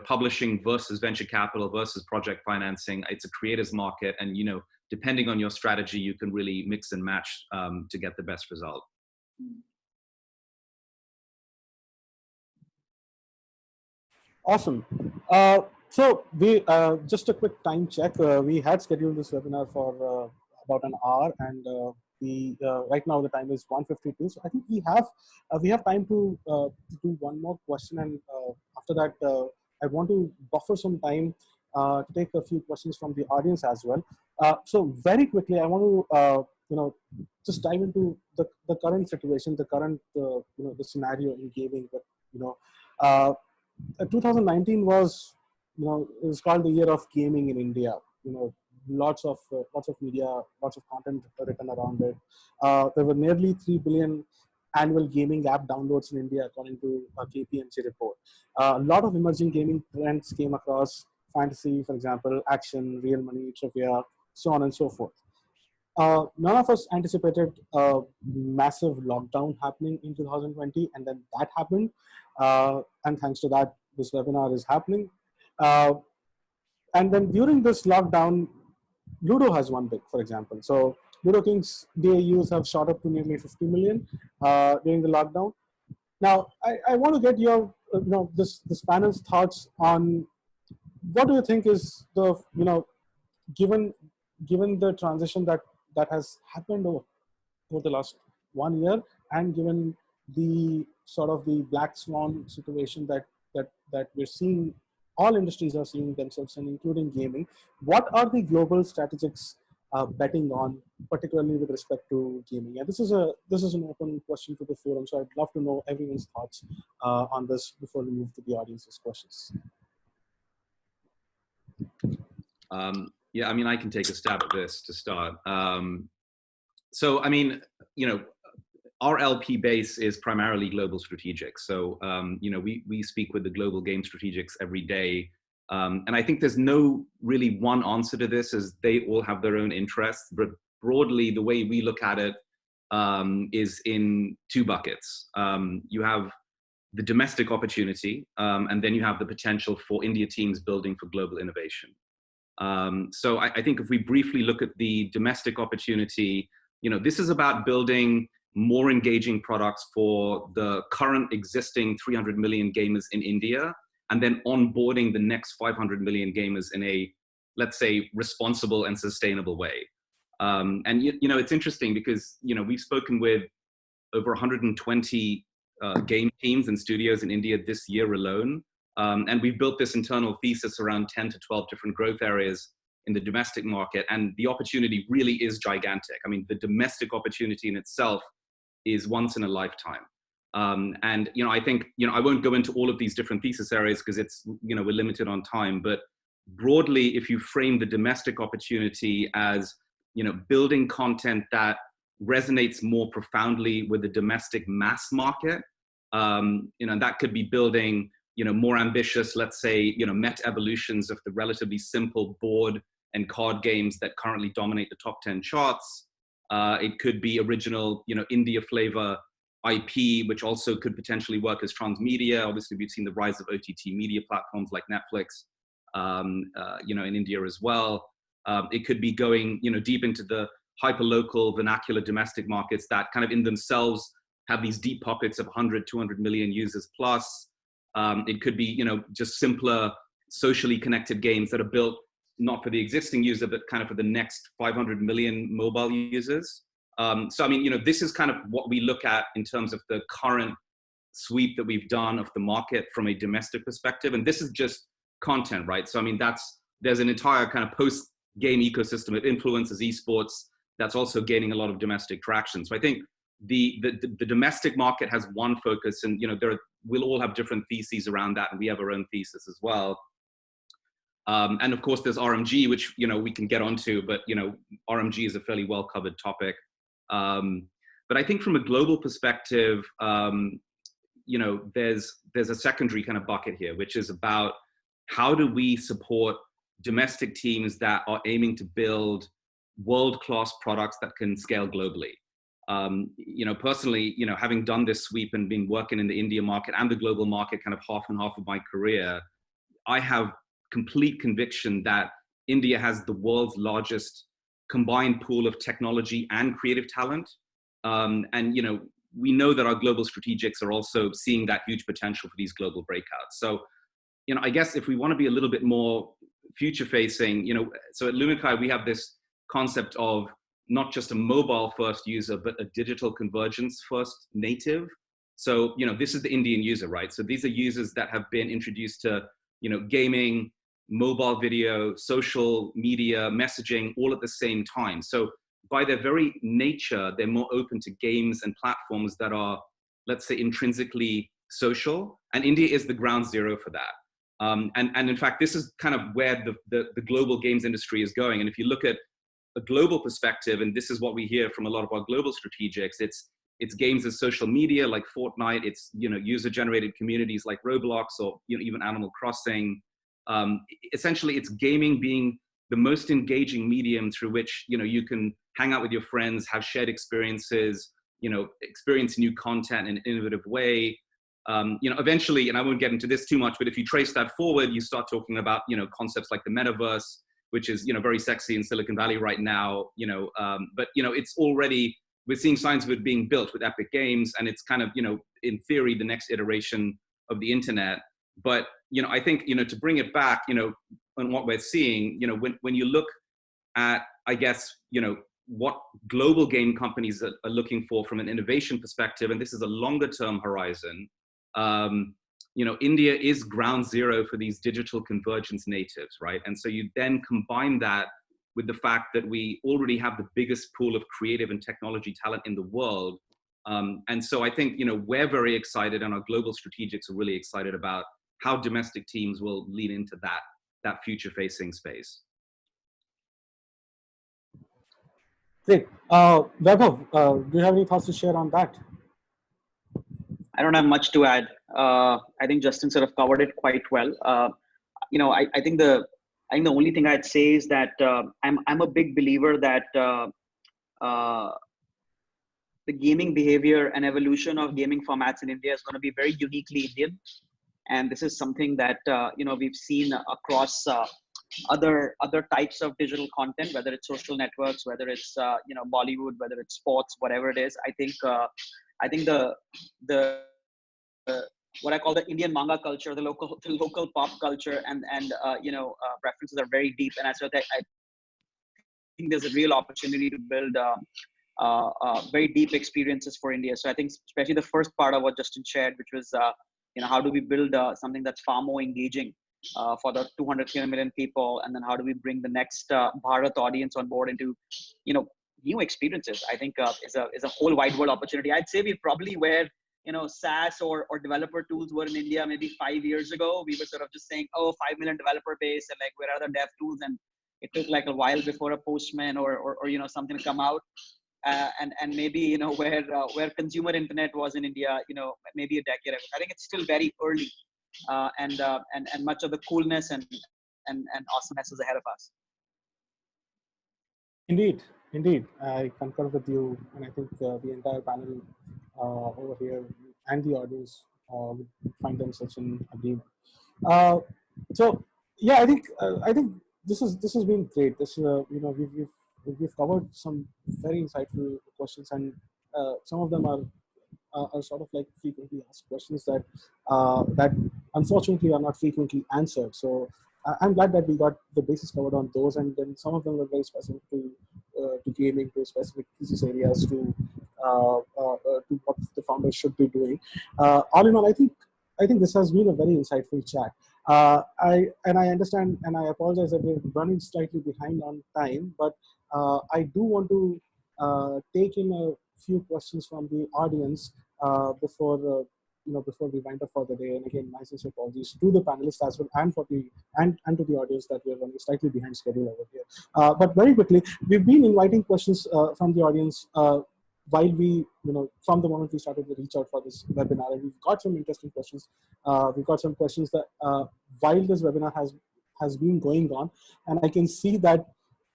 publishing versus venture capital versus project financing. It's a creators market, and depending on your strategy, you can really mix and match to get the best result. Awesome. So we just a quick time check. We had scheduled this webinar for about an hour, and we right now the time is 1:52. So I think we have time to do one more question, and after that I want to buffer some time to take a few questions from the audience as well. So very quickly, I want to just dive into the current situation, the current the scenario in gaming. But 2019 was, it was called the year of gaming in India. Lots of media, lots of content written around it. There were nearly 3 billion annual gaming app downloads in India, according to a KPMG report. A lot of emerging gaming trends came across: fantasy, for example, action, real money, trivia, so on and so forth. None of us anticipated a massive lockdown happening in 2020, and then that happened. And thanks to that, this webinar is happening. And then during this lockdown, Ludo has won big, for example. So Ludo King's DAUs have shot up to nearly 50 million during the lockdown. Now, I want to get your, this panel's thoughts on what do you think is the, given the transition that has happened over the last 1 year, and given the sort of the black swan situation that we're seeing, all industries are seeing themselves in, including gaming. What are the global strategics betting on, particularly with respect to gaming? And this is an open question to the forum, so I'd love to know everyone's thoughts on this before we move to the audience's questions. Yeah, I mean, I can take a stab at this to start. So, I mean, our LP base is primarily global strategics. So, we speak with the global game strategics every day. And I think there's no really one answer to this, as they all have their own interests. But broadly, the way we look at it is in two buckets. You have the domestic opportunity, and then you have the potential for India teams building for global innovation. So I think if we briefly look at the domestic opportunity, this is about building more engaging products for the current existing 300 million gamers in India, and then onboarding the next 500 million gamers in a, let's say, responsible and sustainable way. And it's interesting because we've spoken with over 120 game teams and studios in India this year alone. And we've built this internal thesis around 10 to 12 different growth areas in the domestic market. And the opportunity really is gigantic. I mean, the domestic opportunity in itself is once in a lifetime. And, I think, I won't go into all of these different thesis areas because it's, we're limited on time. But broadly, if you frame the domestic opportunity as, building content that resonates more profoundly with the domestic mass market, that could be building more ambitious, let's say, meta evolutions of the relatively simple board and card games that currently dominate the top 10 charts. It could be original, India flavor IP, which also could potentially work as transmedia. Obviously, we've seen the rise of OTT media platforms like Netflix, in India as well. It could be going, deep into the hyper-local vernacular domestic markets that kind of in themselves have these deep pockets of 100, 200 million users plus. It could be, just simpler socially connected games that are built not for the existing user, but kind of for the next 500 million mobile users. So, I mean, this is kind of what we look at in terms of the current sweep that we've done of the market from a domestic perspective. And this is just content, right? So, I mean, there's an entire kind of post-game ecosystem of influencers, esports, that's also gaining a lot of domestic traction. So I think the domestic market has one focus, and we'll all have different theses around that, and we have our own thesis as well. And of course, there's RMG, which we can get onto, but RMG is a fairly well covered topic. But I think from a global perspective, you know, there's a secondary kind of bucket here, which is about how do we support domestic teams that are aiming to build world-class products that can scale globally. You know, personally, you know, having done this sweep and been working in the India market and the global market kind of half and half of my career, I have complete conviction that India has the world's largest combined pool of technology and creative talent. And, you know, we know that our global strategics are also seeing that huge potential for these global breakouts. So, you know, I guess if we want to be a little bit more future facing, you know, so at Lumikai, we have this concept of not just a mobile first user, but a digital convergence first native. So, you know, this is the Indian user, right? So these are users that have been introduced to, you know, gaming, mobile video, social media, messaging, all at the same time. So by their very nature, they're more open to games and platforms that are, let's say, intrinsically social. And India is the ground zero for that. And in fact, this is kind of where the global games industry is going. And if you look at a global perspective, and this is what we hear from a lot of our global strategics, it's games as social media like Fortnite, it's, you know, user-generated communities like Roblox, or, you know, even Animal Crossing. Essentially, it's gaming being the most engaging medium through which, you know, you can hang out with your friends, have shared experiences, you know, experience new content in an innovative way. You know, eventually, and I won't get into this too much, but if you trace that forward, you start talking about, you know, concepts like the metaverse, which is, you know, very sexy in Silicon Valley right now, you know, but, you know, it's already, we're seeing signs of it being built with Epic Games, and it's kind of, you know, in theory, the next iteration of the internet. But, you know, I think, you know, to bring it back, you know, on what we're seeing, you know, when you look at, I guess, you know, what global game companies are looking for from an innovation perspective, and this is a longer term horizon, you know, India is ground zero for these digital convergence natives, right? And so you then combine that with the fact that we already have the biggest pool of creative and technology talent in the world. And so I think, you know, we're very excited, and our global strategics are really excited about how domestic teams will lean into that future-facing space. Great. Vaibhav, do you have any thoughts to share on that? I don't have much to add. I think Justin sort of covered it quite well. You know, I think the only thing I'd say is that I'm a big believer that the gaming behavior and evolution of gaming formats in India is going to be very uniquely Indian, and this is something that you know, we've seen across other types of digital content, whether it's social networks, whether it's you know, Bollywood, whether it's sports, whatever it is. I think the what I call the Indian manga culture, the local pop culture, and you know, preferences are very deep, and I think there's a real opportunity to build very deep experiences for India. So I think especially the first part of what Justin shared, which was you know, how do we build something that's far more engaging for the 200 million people, and then how do we bring the next Bharat audience on board into, you know, new experiences? I think is a whole wide world opportunity. I'd say we probably where, you know, SaaS or developer tools were in India maybe 5 years ago. We were sort of just saying, oh, 5 million developer base, and like, where are the dev tools? And it took like a while before a Postman or you know, something to come out. And maybe, you know, where consumer internet was in India, you know, maybe a decade ago. I think it's still very early, and much of the coolness and awesomeness is ahead of us. Indeed, I concur with you, and I think the entire panel over here and the audience would find themselves in agreement. So yeah, I think this has been great. This you know, we've covered some very insightful questions, and some of them are sort of like frequently asked questions that that unfortunately are not frequently answered. So I'm glad that we got the basis covered on those, and then some of them were very specific to gaming, to specific business areas, to what the founders should be doing. All in all, I think this has been a very insightful chat. I understand, and I apologize that we're running slightly behind on time, but I do want to take in a few questions from the audience before we wind up for the day. And again, my sincere apologies to the panelists as well, and and to the audience that we are running slightly behind schedule over here. But very quickly, we've been inviting questions from the audience while we, from the moment we started to reach out for this webinar, and we've got some interesting questions. We've got some questions that while this webinar has been going on, and I can see that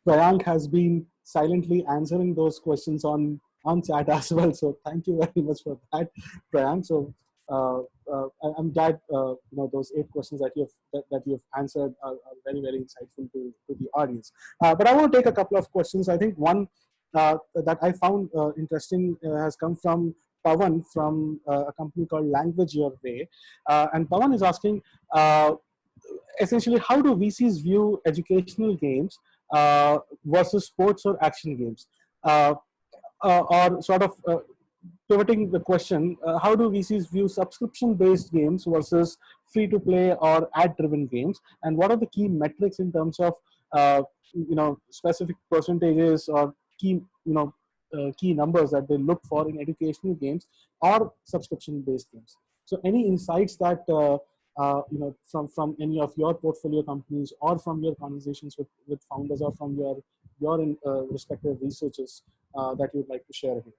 Prayank has been silently answering those questions on chat as well. So thank you very much for that, Prayank. So I'm glad those 8 questions that you've answered are very, very insightful to the audience. But I want to take a couple of questions. I think one that I found interesting has come from Pawan from a company called Language Your Way, and Pawan is asking essentially, how do VCs view educational games versus sports or action games? Or sort of pivoting the question, how do VCs view subscription-based games versus free-to-play or ad-driven games? And what are the key metrics in terms of specific percentages or key key numbers that they look for in educational games or subscription-based games? So, any insights that from any of your portfolio companies or from your conversations with founders or from your respective researches that you'd like to share here?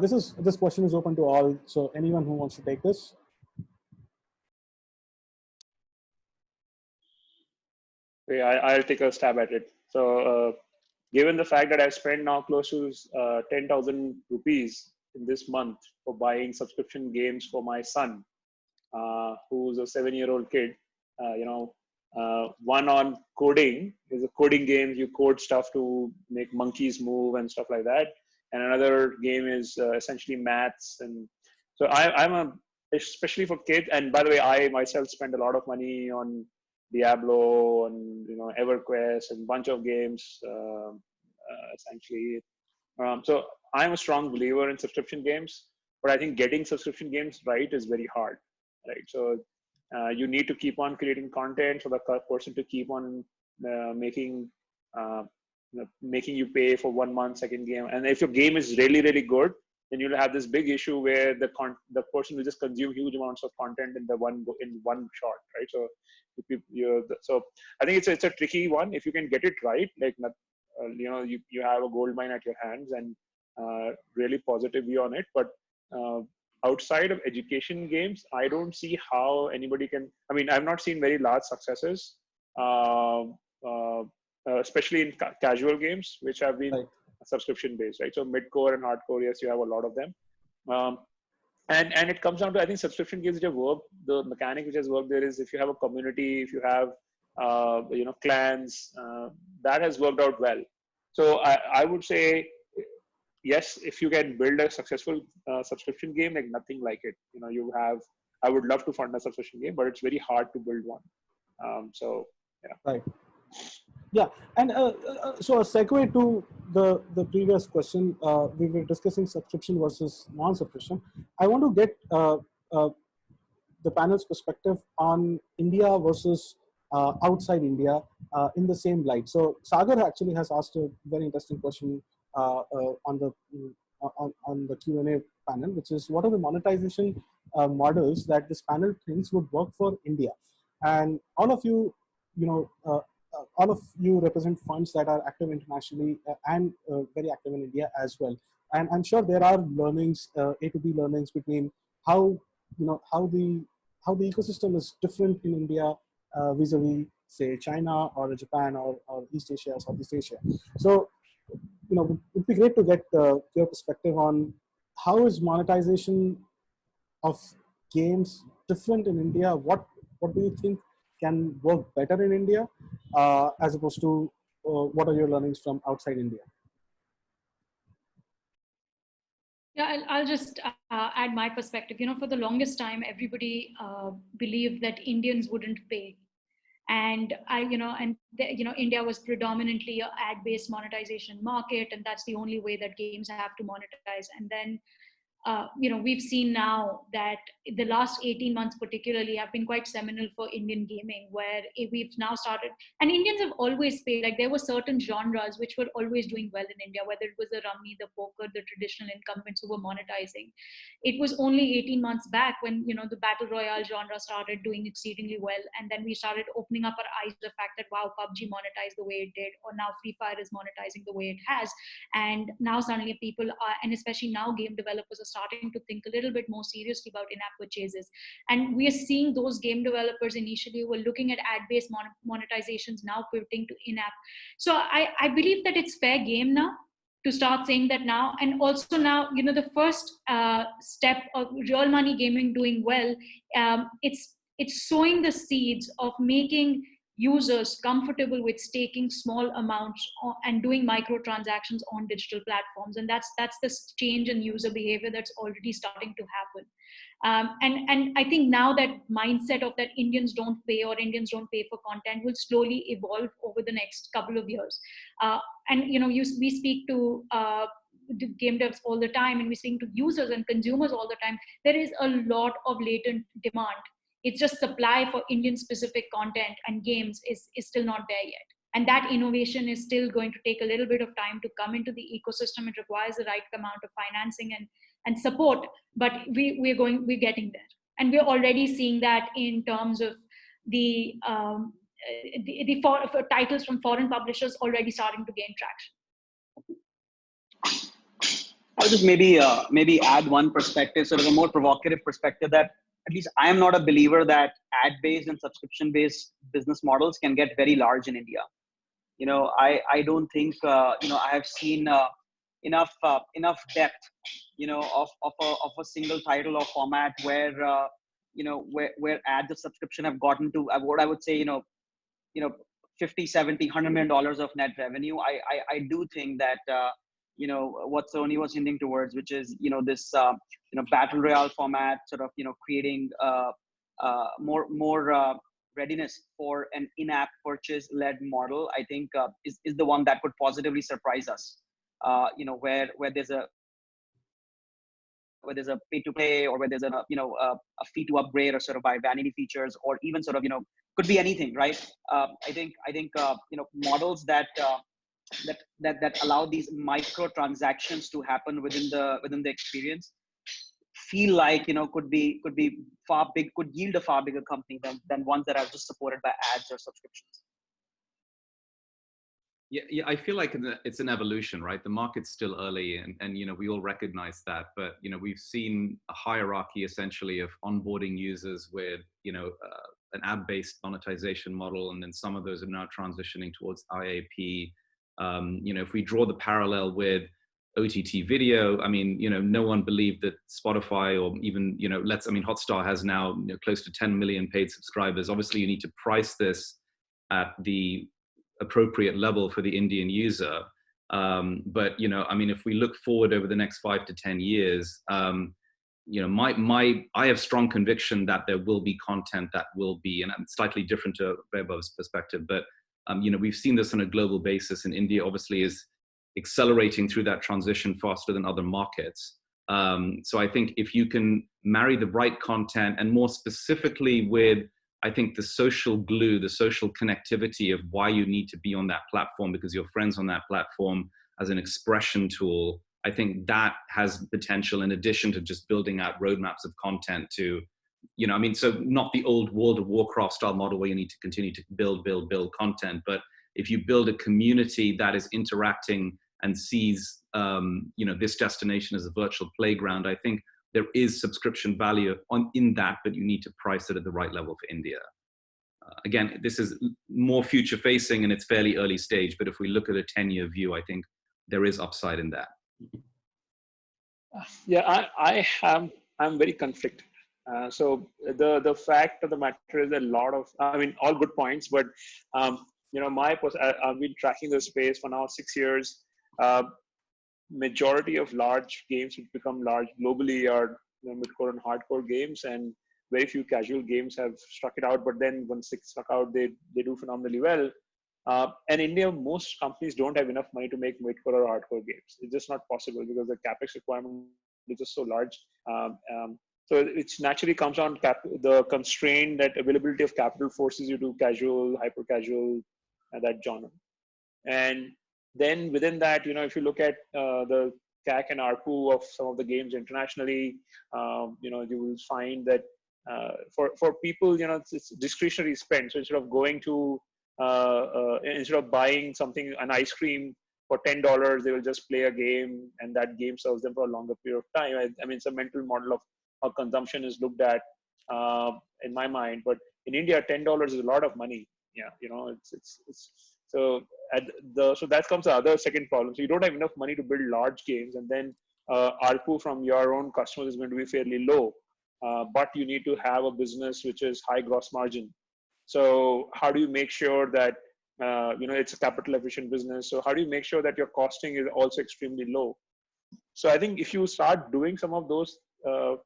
This question is open to all, so anyone who wants to take this. Yeah, I'll take a stab at it. So, given the fact that I've spent now close to 10,000 rupees in this month for buying subscription games for my son, who's a 7-year-old kid, one on coding is a coding game. You code stuff to make monkeys move and stuff like that. And another game is essentially maths. And so especially for kids. And by the way, I myself spend a lot of money on Diablo and EverQuest and a bunch of games essentially. So I'm a strong believer in subscription games, but I think getting subscription games right is very hard, right? So you need to keep on creating content for the person to keep on making you pay for 1 month, second game. And if your game is really, really good, then you'll have this big issue where the person will just consume huge amounts of content in one shot, right? So so I think it's a tricky one. If you can get it right, like you have a gold mine at your hands and really positive view on it. But outside of education games, I don't see how anybody can. I mean, I've not seen very large successes, especially in casual games, which have been subscription based, right? So mid-core and hardcore, yes, you have a lot of them. And it comes down to, I think, subscription games which have worked. The mechanic which has worked there is if you have a community, if you have clans, that has worked out well. So I would say, yes, if you can build a successful subscription game, like nothing like it. I would love to fund a subscription game, but it's very hard to build one. So yeah. Right. Yeah, and so a segue to the previous question, we were discussing subscription versus non-subscription. I want to get the panel's perspective on India versus outside India in the same light. So Sagar actually has asked a very interesting question on the Q&A panel, which is, what are the monetization models that this panel thinks would work for India? And all of you, all of you represent funds that are active internationally and very active in India as well. And I'm sure there are learnings, A to B learnings between how the ecosystem is different in India vis-a-vis, say, China or Japan or East Asia or Southeast Asia. So, it'd be great to get your perspective on how is monetization of games different in India. What do you think can work better in India as opposed to what are your learnings from outside India? Yeah, I'll just add my perspective. For the longest time, everybody believed that Indians wouldn't pay. And India was predominantly an ad-based monetization market, and that's the only way that games have to monetize. And then we've seen now that the last 18 months particularly have been quite seminal for Indian gaming, where we've now started, and Indians have always played, like there were certain genres which were always doing well in India, whether it was the rummy, the poker, the traditional incumbents who were monetizing. It was only 18 months back when, the battle royale genre started doing exceedingly well. And then we started opening up our eyes to the fact that, wow, PUBG monetized the way it did, or now Free Fire is monetizing the way it has. And now suddenly people are, and especially now game developers are starting to think a little bit more seriously about in-app purchases. And we are seeing those game developers initially who were looking at ad-based monetizations now pivoting to in-app. So I believe that it's fair game now to start saying that now. And also now, the first step of real money gaming doing well, it's sowing the seeds of making users comfortable with staking small amounts and doing microtransactions on digital platforms. And that's the change in user behavior that's already starting to happen. And I think now that mindset of that Indians don't pay or Indians don't pay for content will slowly evolve over the next couple of years. And we speak to game devs all the time, and we speak to users and consumers all the time. There is a lot of latent demand. It's just supply for Indian specific content and games is still not there yet. And that innovation is still going to take a little bit of time to come into the ecosystem. It requires the right amount of financing and support, but we're getting there. And we're already seeing that in terms of the titles from foreign publishers already starting to gain traction. I'll just maybe add one perspective, sort of a more provocative perspective, that at least I am not a believer that ad-based and subscription-based business models can get very large in India. I don't think I have seen enough depth, of a single title or format where where ads and subscription have gotten to what I would say 50, 70, $100 million of net revenue. I do think that what Sony was hinting towards, which is this battle royale format, sort of creating more readiness for an in-app purchase led model, I think is the one that could positively surprise us. Where there's a pay to play, or where there's a fee to upgrade, or sort of buy vanity features, or even sort of could be anything, right? I think models that allow these micro transactions to happen within the experience feel like could yield a far bigger company than ones that are just supported by ads or subscriptions. Yeah, I feel like it's an evolution, right? The market's still early, and we all recognize that, but we've seen a hierarchy essentially of onboarding users with an ad-based monetization model, and then some of those are now transitioning towards IAP. If we draw the parallel with OTT video, no one believed that Spotify, or even Hotstar has now close to 10 million paid subscribers. Obviously, you need to price this at the appropriate level for the Indian user. But if we look forward over the next 5 to 10 years, I have strong conviction that there will be content that will be, and it's slightly different to Vaibhav's perspective, but we've seen this on a global basis, and India obviously is accelerating through that transition faster than other markets. So I think if you can marry the right content, and more specifically with, I think, the social glue, the social connectivity of why you need to be on that platform because your friends on that platform as an expression tool, I think that has potential, in addition to just building out roadmaps of content to, so not the old World of Warcraft style model where you need to continue to build content, but if you build a community that is interacting and sees, this destination as a virtual playground, I think there is subscription value in that, but you need to price it at the right level for India. Again, this is more future facing and it's fairly early stage, but if we look at a 10-year view, I think there is upside in that. Yeah, I'm very conflicted. So the fact of the matter is a lot of, all good points, but I've been tracking the space for now 6 years. Majority of large games which become large globally are mid-core and hardcore games, and very few casual games have struck it out. But then once they struck out, they do phenomenally well. And India, most companies don't have enough money to make mid-core or hardcore games. It's just not possible because the capex requirement is just so large. So it naturally comes on the constraint that availability of capital forces you to casual, hyper casual, that genre. And then within that, if you look at the CAC and ARPU of some of the games internationally, you will find that for people, it's discretionary spend. So instead of going to, instead of buying something, an ice cream for $10, they will just play a game, and that game serves them for a longer period of time. I mean, it's a mental model of how consumption is looked at in my mind. But in India, $10 is a lot of money. Yeah, it's so so that comes the other second problem. So you don't have enough money to build large games, and then ARPU from your own customers is going to be fairly low. But you need to have a business which is high gross margin. So how do you make sure that it's a capital efficient business? So how do you make sure that your costing is also extremely low? So I think if you start doing some of those,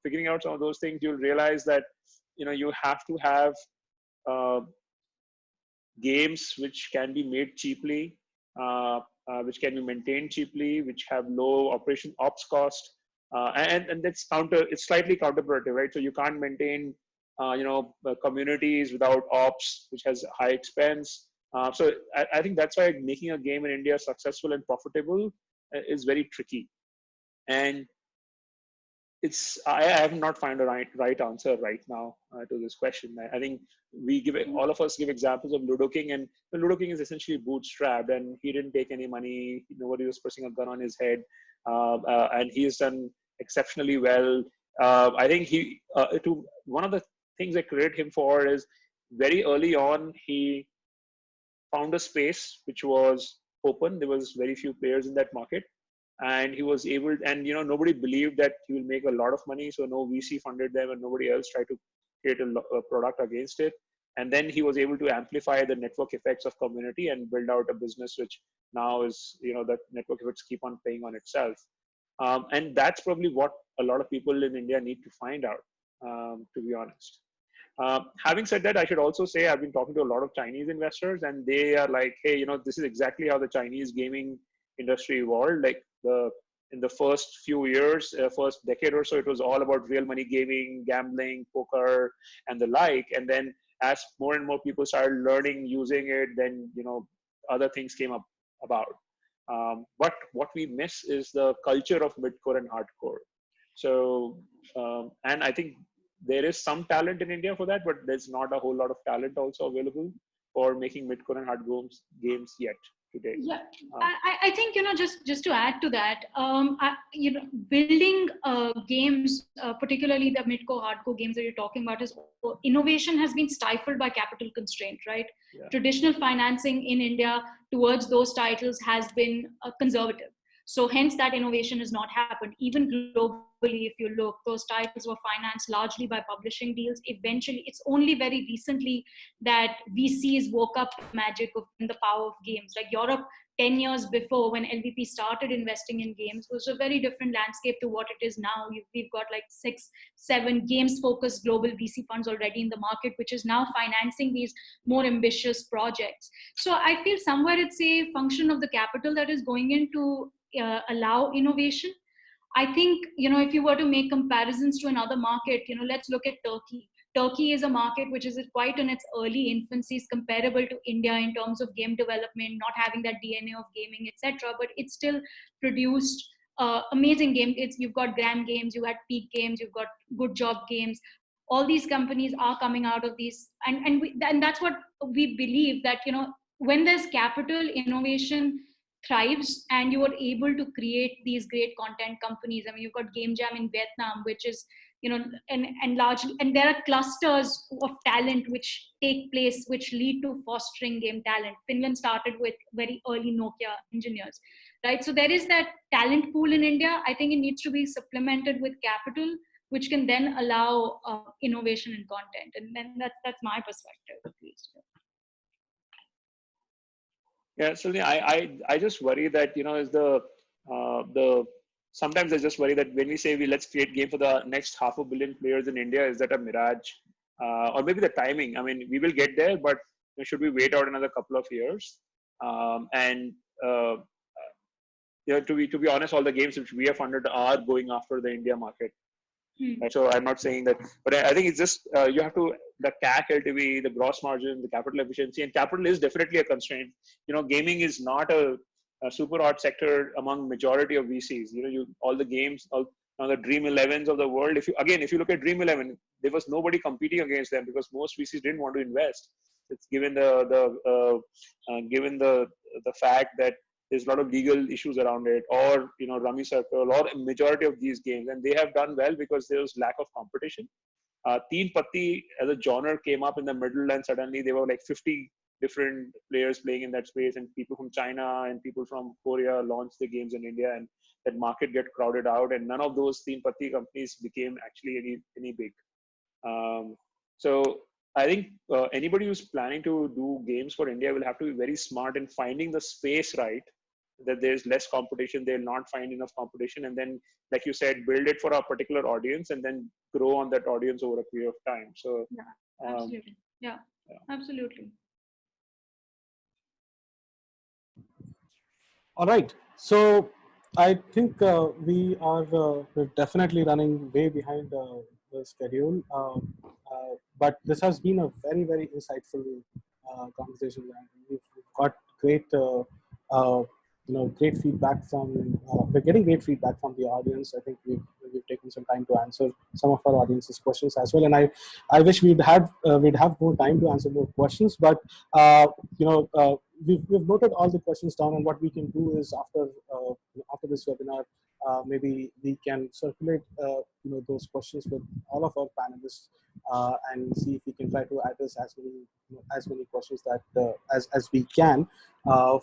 figuring out some of those things, you'll realize that you have to have games which can be made cheaply, which can be maintained cheaply, which have low ops cost, and that's it's slightly counterproductive, right? So you can't maintain communities without ops, which has high expense. So I think that's why making a game in India successful and profitable is very tricky. And I have not found a right answer right now to this question. I think all of us give examples of Ludo King, and the Ludo King is essentially bootstrapped, and he didn't take any money. Nobody was pressing a gun on his head, and he's done exceptionally well. I think one of the things I credit him for is very early on he found a space which was open. There was very few players in that market, and he was able, and nobody believed that he will make a lot of money, so no VC funded them, and nobody else tried to create a product against it. And then he was able to amplify the network effects of community and build out a business which now is, that network effects keep on playing on itself. And that's probably what a lot of people in India need to find out, to be honest. Having said that, I should also say I've been talking to a lot of Chinese investors, and they are like, hey, this is exactly how the Chinese gaming industry evolved. Like in the first few years, first decade or so, it was all about real money gaming, gambling, poker, and the like. And then as more and more people started learning, using it, then other things came about. But what we miss is the culture of midcore and hardcore. So, and I think there is some talent in India for that, but there's not a whole lot of talent also available for making midcore and hardcore games yet today. Yeah, I think just to add to that, building games, particularly the mid-core, hardcore games that you're talking about, is innovation has been stifled by capital constraint, right? Yeah. Traditional financing in India towards those titles has been conservative. So hence that innovation has not happened. Even globally, if you look, those titles were financed largely by publishing deals. Eventually, it's only very recently that VCs woke up to the magic of the power of games. Like Europe, 10 years before, when LVP started investing in games, was a very different landscape to what it is now. We've got like 6-7 games-focused global VC funds already in the market, which is now financing these more ambitious projects. So I feel somewhere it's a function of the capital that is going in to allow innovation. I think, if you were to make comparisons to another market, let's look at Turkey. Turkey is a market which is quite in its early infancy, is comparable to India in terms of game development, not having that DNA of gaming, etc. But it still produced amazing games. You've got Gram Games, you had Peak Games, you've got Good Job Games. All these companies are coming out of these, and that's what we believe, that when there's capital, innovation thrives, and you are able to create these great content companies. I mean, you've got Game Jam in Vietnam, which is, and largely, and there are clusters of talent which take place, which lead to fostering game talent. Finland started with very early Nokia engineers, right? So there is that talent pool in India. I think it needs to be supplemented with capital, which can then allow innovation in content. And then that's my perspective, at least. Yeah, so I just worry that is sometimes I just worry that when we say let's create game for the next 500 million players in India, is that a mirage, or maybe the timing? I mean, we will get there, but should we wait out another couple of years? to be honest, all the games which we have funded are going after the India market. Right? So I'm not saying that, but I think it's just you have to, the CAC LTV, the gross margin, the capital efficiency, and capital is definitely a constraint. Gaming is not a super hot sector among majority of VCs. All the games, now the Dream 11s of the world. If you look at Dream 11, there was nobody competing against them because most VCs didn't want to invest. It's given the fact that there's a lot of legal issues around it, or Rummy Circle, or a majority of these games, and they have done well because there was lack of competition. Teen Patti as a genre came up in the middle, and suddenly there were like 50 different players playing in that space, and people from China and people from Korea launched the games in India, and that market get crowded out, and none of those Teen Patti companies became actually any big. So I think anybody who's planning to do games for India will have to be very smart in finding the space right, that there's less competition, they'll not find enough competition, and then, like you said, build it for a particular audience and then grow on that audience over a period of time. So absolutely. Absolutely. All right. So I think we're definitely running way behind the schedule. But this has been a very, very insightful conversation. We've got great, great feedback from. We're getting great feedback from the audience. I think we've taken some time to answer some of our audience's questions as well. And I wish we'd have more time to answer more questions. But we've noted all the questions down, and what we can do is after this webinar, maybe we can circulate those questions with all of our panelists and see if we can try to address as many questions that as we can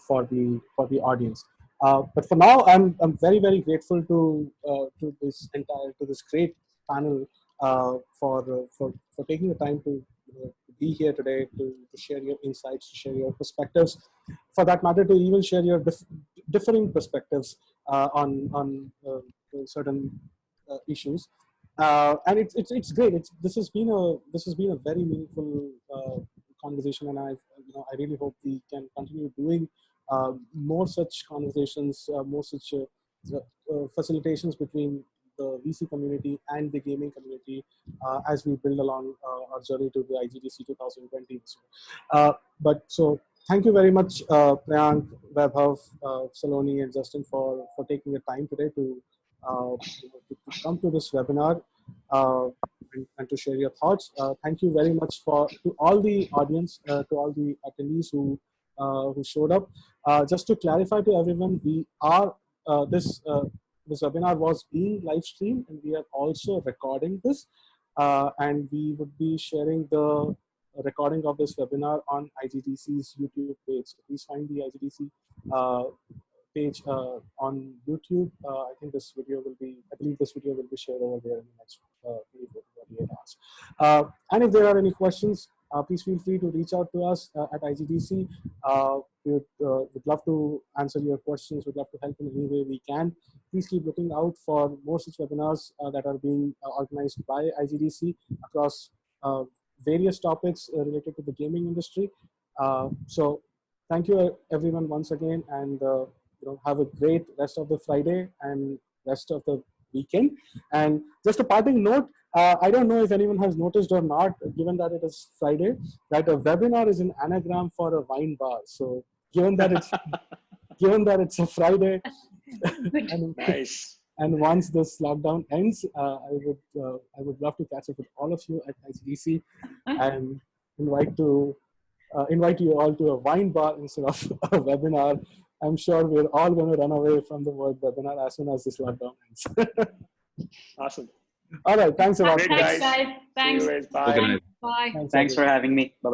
for the audience. But for now, I'm very, very grateful to this great panel for taking the time to be here today to share your insights, to share your perspectives, for that matter, to even share your differing perspectives on certain issues. And it's great. This has been a very meaningful conversation, and I really hope we can continue doing more such conversations, more such facilitations between the VC community and the gaming community as we build along our journey to the IGDC 2020. But so thank you very much, Prayank, Vaibhav, Salone, and Justin for taking the time today to come to this webinar and to share your thoughts. Thank you very much to all the audience, to all the attendees who showed up. Just to clarify to everyone, we are this webinar was being live streamed, and we are also recording this, and we would be sharing the recording of this webinar on IGDC's YouTube page. So please find the IGDC page on YouTube. I believe this video will be shared over there in the next 24 to 48 hours. And if there are any questions, please feel free to reach out to us at IGDC. We'd love to answer your questions. We'd love to help in any way we can. Please keep looking out for more such webinars that are being organized by IGDC across various topics related to the gaming industry. So thank you everyone once again, and have a great rest of the Friday and rest of the weekend. And just a parting note, I don't know if anyone has noticed or not, given that it is Friday, that a webinar is an anagram for a wine bar. So given that it's a Friday, nice. And once this lockdown ends, I would love to catch up with all of you at IGDC and invite you all to a wine bar instead of a webinar. I'm sure we're all going to run away from the word webinar as soon as this lockdown ends. Awesome. All right. Thanks a lot. Great, guys. Thanks. See you guys. Bye. Bye. Thanks for having me. Bye-bye.